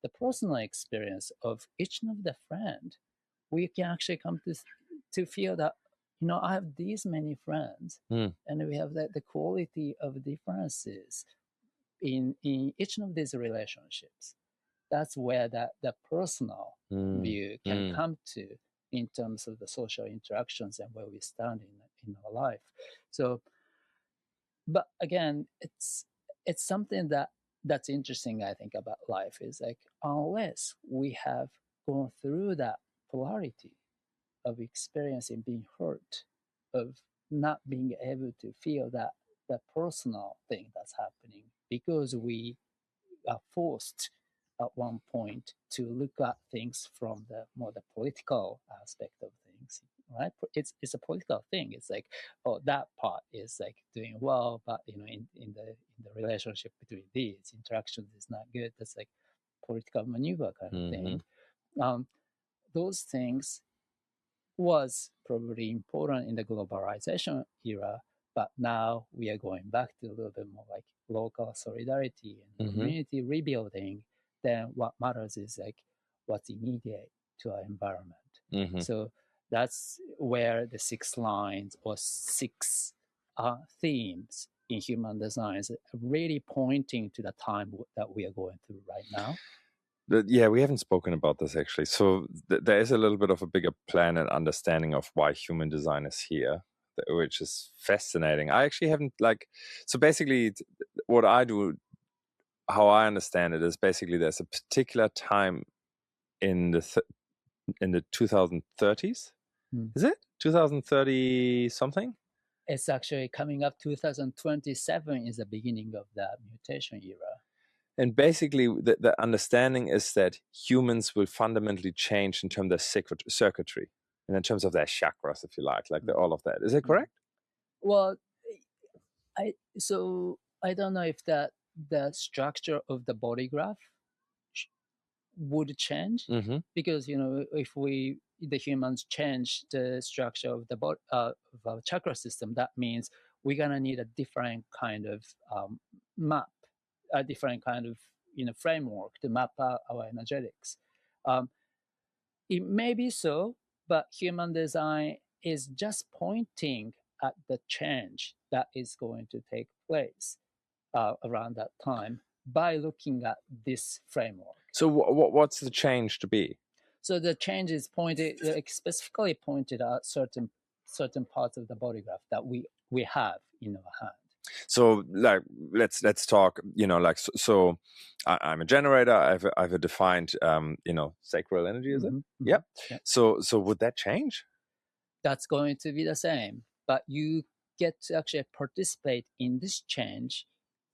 the personal experience of each of the friend, we can actually come to feel that, I have these many friends, and we have the quality of differences in each of these relationships. That's where the personal view can come to in terms of the social interactions and where we stand in our life. So, but again, it's something that's interesting, I think, about life is like, unless we have gone through that polarity of experiencing being hurt, of not being able to feel that personal thing that's happening, because we are forced at one point to look at things from the political aspect of things, right? It's a political thing. It's like, oh, that part is like doing well, but in the relationship between these interactions is not good. That's like political maneuver kind of thing. Those things was probably important in the globalization era, but now we are going back to a little bit more like local solidarity and community rebuilding. Then what matters is like what's immediate to our environment. So that's where the 6 lines or 6 themes in human design is really pointing to the time that we are going through right now. Yeah, we haven't spoken about this actually. So there is a little bit of a bigger plan and understanding of why human design is here, which is fascinating. I actually haven't so basically what I do, how I understand it is basically there's a particular time in the 2030s. Is it 2030 something? It's actually coming up. 2027 is the beginning of the mutation era. And basically, the understanding is that humans will fundamentally change in terms of their circuitry and in terms of their chakras, if you like all of that. Is it correct? Well, I don't know if the structure of the body graph would change, because if the humans change the structure of the body of our chakra system, that means we're gonna need a different kind of map, a different kind of framework to map out our energetics. It may be so, but human design is just pointing at the change that is going to take place around that time by looking at this framework. So what's the change to be? So the change is specifically pointed at certain parts of the body graph that we have in our hand. So let's talk, so I'm a generator. I have a defined, sacral energy, is it? Yep. So would that change? That's going to be the same, but you get to actually participate in this change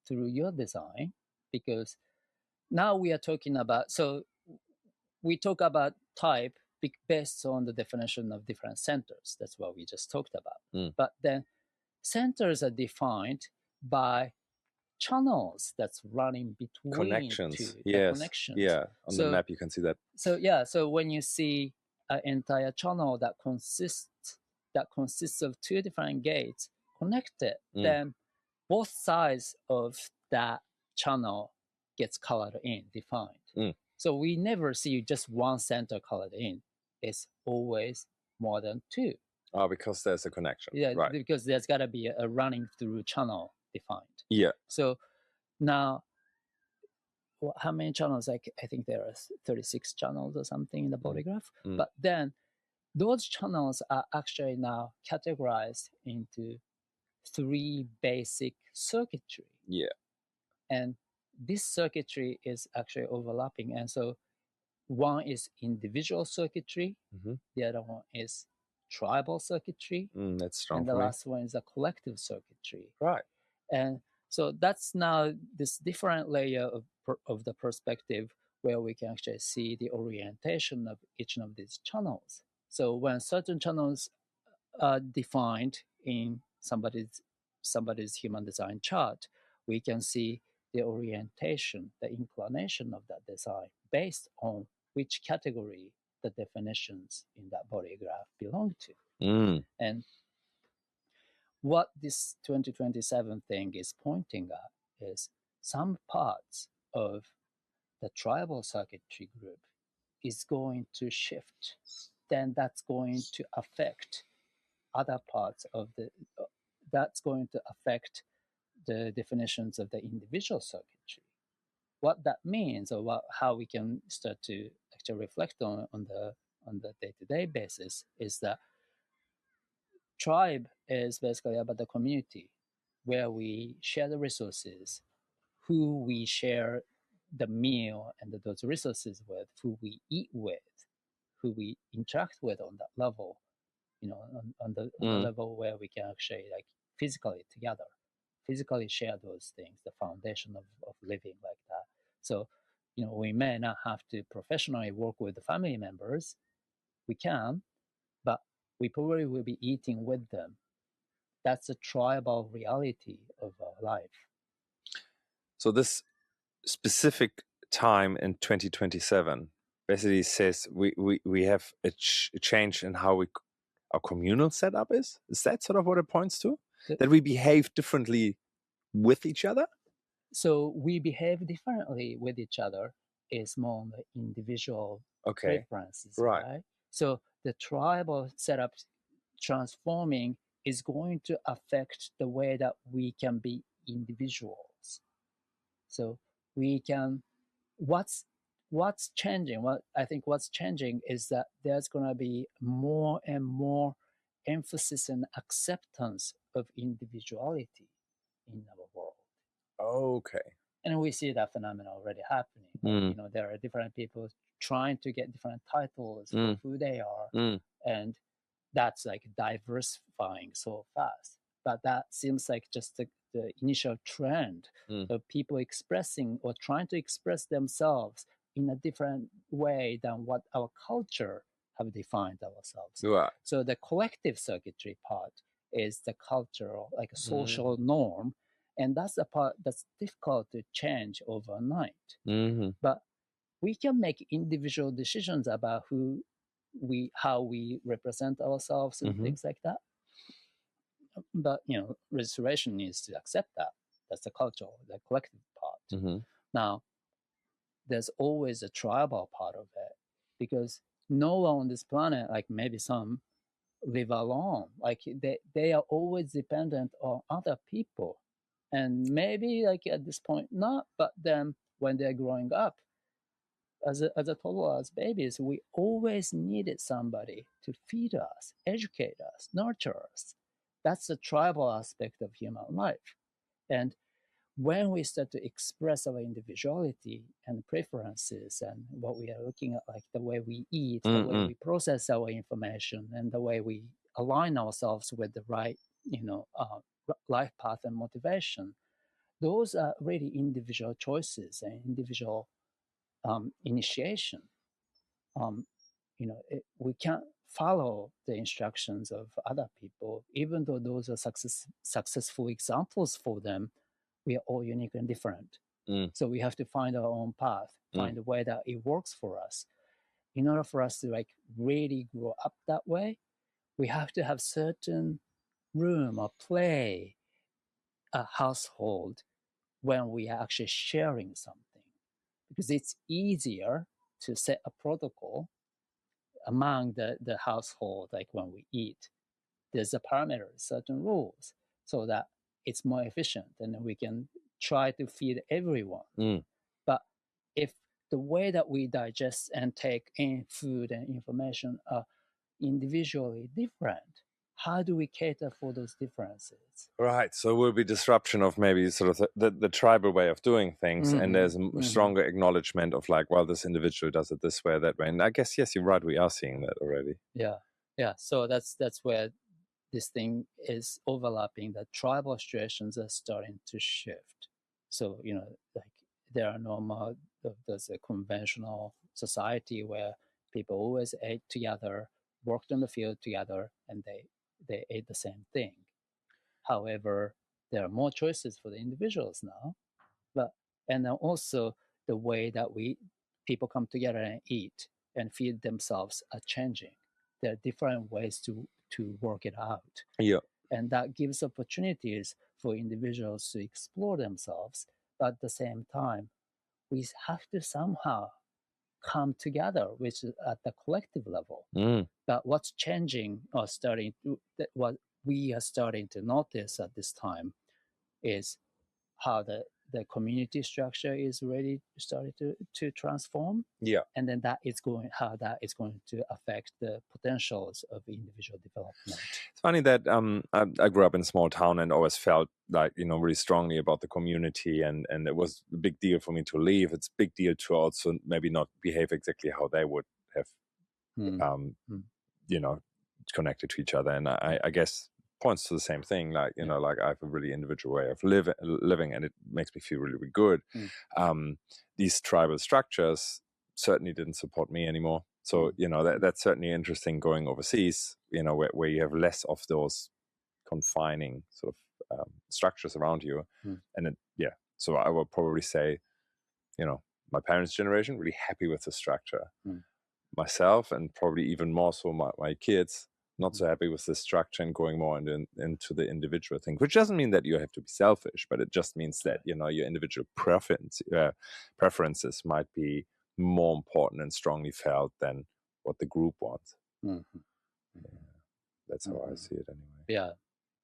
through your design, because now we are talking about, so we talk about type based on the definition of different centers. That's what we just talked about. But then centers are defined by channels that's running between connections. Connections. Yeah, on the map you can see that. So when you see an entire channel that consists of 2 different gates connected, then both sides of that channel gets colored in, defined. So we never see just one center colored in. It's always more than 2. Oh, because there's a connection. Yeah, right. Because there's got to be a running through channel defined. Yeah. So now, how many channels? I think there are 36 channels or something in the body graph. But then those channels are actually now categorized into 3 basic circuitry. Yeah. And this circuitry is actually overlapping. And so one is individual circuitry, the other one is tribal circuitry, That's strong and the for me. last one is a collective circuitry. Right. And so that's now this different layer of the perspective where we can actually see the orientation of each of these channels. So when certain channels are defined in somebody's human design chart, we can see the orientation, the inclination of that design based on which category the definitions in that body graph belong to. And what this 2027 thing is pointing at is some parts of the tribal circuitry group is going to shift. Then that's going to affect other parts of that's going to affect the definitions of the individual circuitry. What that means, or how we can start to actually reflect on the day-to-day basis, is that tribe is basically about the community where we share the resources, who we share the meal and those resources with, who we eat with, who we interact with on that level, on the level where we can actually like physically together, physically share those things, the foundation of living like that. So, we may not have to professionally work with the family members. We can, but we probably will be eating with them. That's a tribal reality of our life. So this specific time in 2027 basically says we have a change in how our communal setup is. Is that sort of what it points to? That we behave differently with each other? So we behave differently with each other is more on the individual preferences, right? So the tribal setup transforming is going to affect the way that we can be individuals. So we can, what's changing? I think what's changing is that there's going to be more and more emphasis and acceptance of individuality in our world. Okay. And we see that phenomenon already happening. There are different people trying to get different titles for who they are. And that's like diversifying so fast. But that seems like just the initial trend of people expressing or trying to express themselves in a different way than what our culture have defined ourselves. Right. So the collective circuitry part is the cultural, like a social norm. And that's the part that's difficult to change overnight. But we can make individual decisions about how we represent ourselves and things like that. But restoration needs to accept that. That's the cultural, the collective part. Now, there's always a tribal part of it, because no one on this planet, like maybe some, live alone. Like they are always dependent on other people. And maybe like at this point not, but then when they're growing up, as a toddler, as babies, we always needed somebody to feed us, educate us, nurture us. That's the tribal aspect of human life. And when we start to express our individuality and preferences and what we are looking at, like the way we eat, the way we process our information, and the way we align ourselves with the right, life path and motivation, those are really individual choices and individual initiation. We can't follow the instructions of other people, even though those are successful examples for them. We are all unique and different. So we have to find our own path, find a way that it works for us. In order for us to like really grow up that way, we have to have certain room or play, a household, when we are actually sharing something, because it's easier to set a protocol among the household, like when we eat. There's a parameter, certain rules, so that it's more efficient and we can try to feed everyone. But if the way that we digest and take in food and information are individually different, how do we cater for those differences? Right. So it will be disruption of maybe sort of the tribal way of doing things. And there's a stronger acknowledgement of like, well, this individual does it this way or that way. And I guess, yes, you're right. We are seeing that already. Yeah. Yeah, so that's where this thing is overlapping. The tribal situations are starting to shift. So like there are no more. There's a conventional society where people always ate together, worked in the field together, and they ate the same thing. However, there are more choices for the individuals now, but and then also the way that people come together and eat and feed themselves are changing. There are different ways to work it out, Yeah. and that gives opportunities for individuals to explore themselves. But at the same time, we have to somehow come together, which is at the collective level. But what's changing or what we are starting to notice at this time is how the community structure is really starting to transform. Yeah. And then how that is going to affect the potentials of individual development. It's funny that I grew up in a small town and always felt like, really strongly about the community, and it was a big deal for me to leave. It's a big deal to also maybe not behave exactly how they would have, connected to each other. And I guess points to the same thing, like, like I have a really individual way of living, and it makes me feel really, really good. These tribal structures certainly didn't support me anymore. So, that's certainly interesting going overseas, where you have less of those confining sort of structures around you. And so I would probably say, my parents' generation, really happy with the structure. Myself, and probably even more so my kids, not so happy with the structure and going more into the individual thing, which doesn't mean that you have to be selfish, but it just means that, your individual preferences might be more important and strongly felt than what the group wants. That's how I see it anyway. Yeah.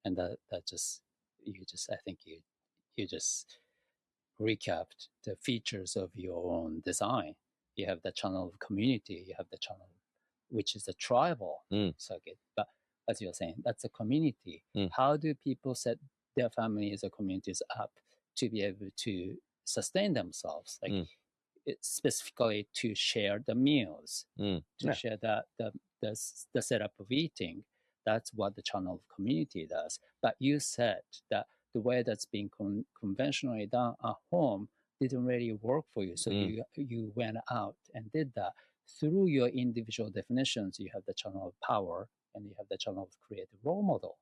And that I think you just recapped the features of your own design. You have the channel of community, you have the channel which is a tribal circuit. But as you're saying, that's a community. How do people set their families or communities up to be able to sustain themselves? Like specifically to share the meals, to share the setup of eating. That's what the channel of community does. But you said that the way that's being conventionally done at home didn't really work for you. So you went out and did that. Through your individual definitions, you have the channel of power and you have the channel of creative role model.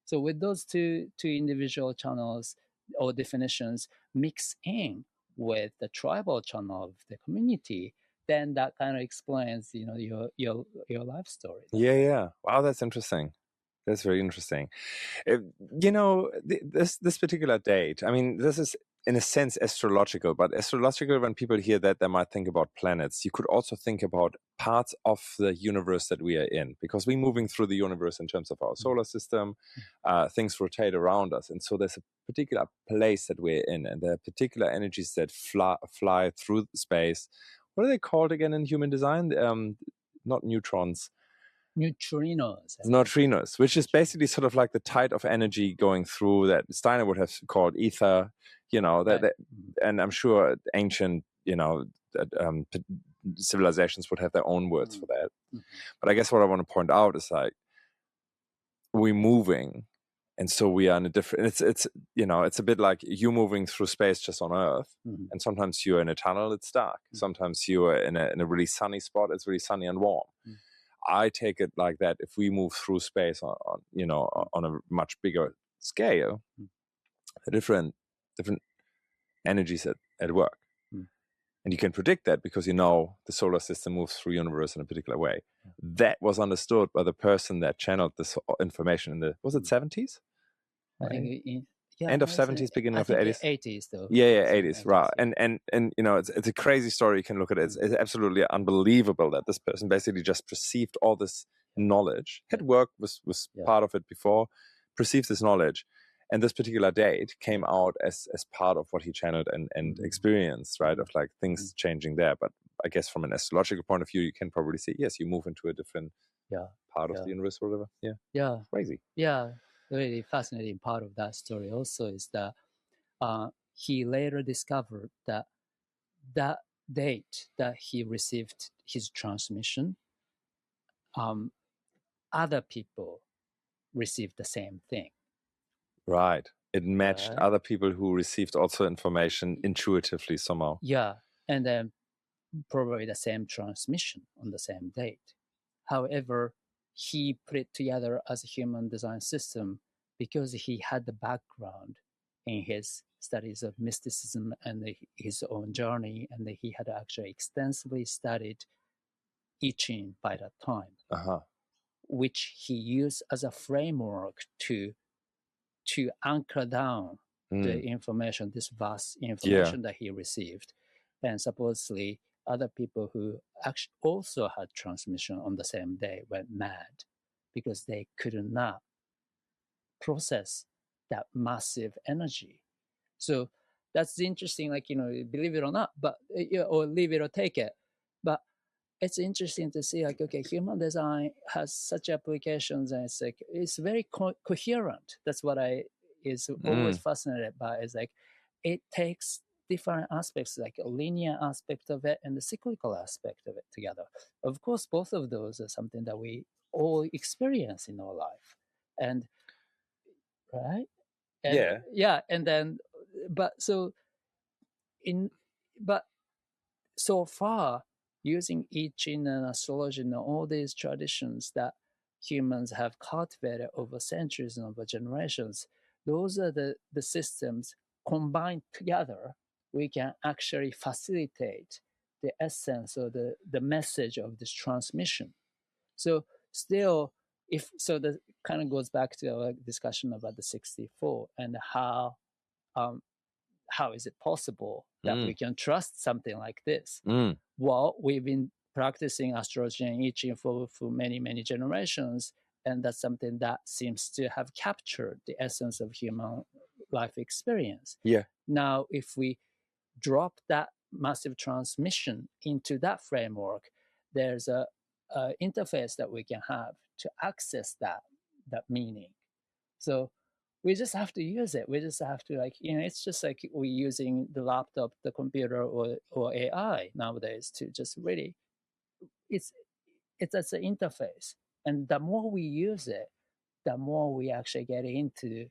So with those two individual channels or definitions mix in with the tribal channel of the community, then that kind of explains, your life story. Yeah. Wow, that's interesting. That's very interesting. This particular date, I mean, this is in a sense astrological, but astrological, when people hear that, they might think about planets. You could also think about parts of the universe that we are in, because we're moving through the universe in terms of our solar system. Things rotate around us. And so there's a particular place that we're in, and there are particular energies that fly through space. What are they called again in human design? Not neutrons. Neutrinos, which is basically sort of like the tide of energy going through, that Steiner would have called ether, and I'm sure ancient, civilizations would have their own words for that. But I guess what I want to point out is, like, we're moving, and so we are in a different, it's a bit like you moving through space just on Earth, and sometimes you're in a tunnel, it's dark. Sometimes you are in a really sunny spot, it's really sunny and warm. I take it like that. If we move through space on a much bigger scale, different energies at work, and you can predict that because the solar system moves through universe in a particular way. That was understood by the person that channeled this information in the 70s? I think end of 70s, beginning of the 80s. 80s though. Yeah, 80s, right. And it's a crazy story. You can look at it. It's absolutely unbelievable that this person basically just perceived all this knowledge. Had work was part of it before, perceived this knowledge, and this particular date came out as part of what he channeled and experienced, right? Of like things changing there. But I guess from an astrological point of view, you can probably see, yes, you move into a different part of the universe or whatever. Yeah. Crazy. Yeah. Really fascinating part of that story also is that he later discovered that date that he received his transmission other people received the same thing. Right. It matched Right. other people who received also information intuitively somehow. Yeah. And then probably the same transmission on the same date. However, he put it together as a human design system because he had the background in his studies of mysticism and his own journey, and he had actually extensively studied I Ching by that time, which he used as a framework to anchor down the information, this vast information that he received. And supposedly other people who actually also had transmission on the same day went mad because they could not process that massive energy. So that's interesting, like, believe it or not, but or leave it or take it. But it's interesting to see, like, okay, human design has such applications, and it's very coherent. That's what I is always fascinated by, is like it takes different aspects, like a linear aspect of it and the cyclical aspect of it together. Of course, both of those are something that we all experience in our life. And right. And and then but so in but so far, using I Ching and astrology and all these traditions that humans have cultivated over centuries and over generations, those are the systems combined together. We can actually facilitate the essence or the message of this transmission. So still, that kind of goes back to our discussion about the 64 and how is it possible that we can trust something like this? Well, we've been practicing astrology and I Ching for many, many generations, and that's something that seems to have captured the essence of human life experience. Yeah. Now, if we drop that massive transmission into that framework, there's a interface that we can have to access that meaning. So we just have to use it. We just have to, like, it's just like we're using the laptop, the computer, or AI nowadays to just really, it's as an interface. And the more we use it, the more we actually get into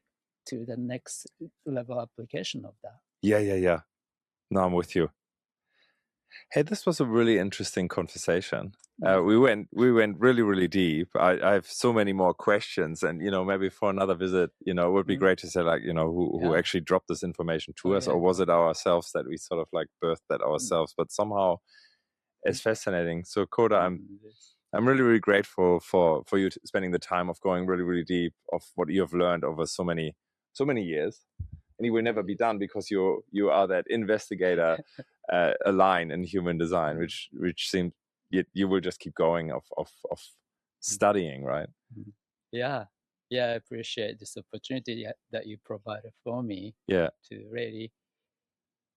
the next level application of that. Yeah. No, I'm with you. Hey, this was a really interesting conversation. We went really, really deep. I have so many more questions, and maybe for another visit, it would be great to say, like, who actually dropped this information to us, or was it ourselves that we sort of like birthed that ourselves? But somehow it's fascinating. So Kota, I'm really, really grateful for you spending the time of going really, really deep of what you have learned over so many years. And you will never be done, because you are that investigator line in human design, which seems you will just keep going of studying, right? Yeah, I appreciate this opportunity that you provided for me. Yeah, to really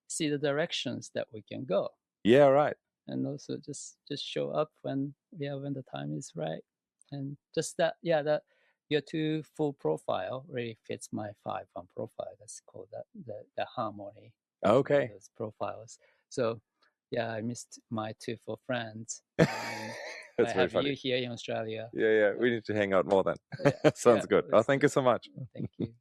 see the directions that we can go. Yeah, right. And also just show up when the time is right. And just that your 2 full profile really fits my 5-1 profile. That's called the harmony. Okay. Those profiles. So I missed my 2 for friends. That's I very have funny. you here in Australia. Yeah. We need to hang out more then. Sounds good. Oh, thank you so much. Thank you.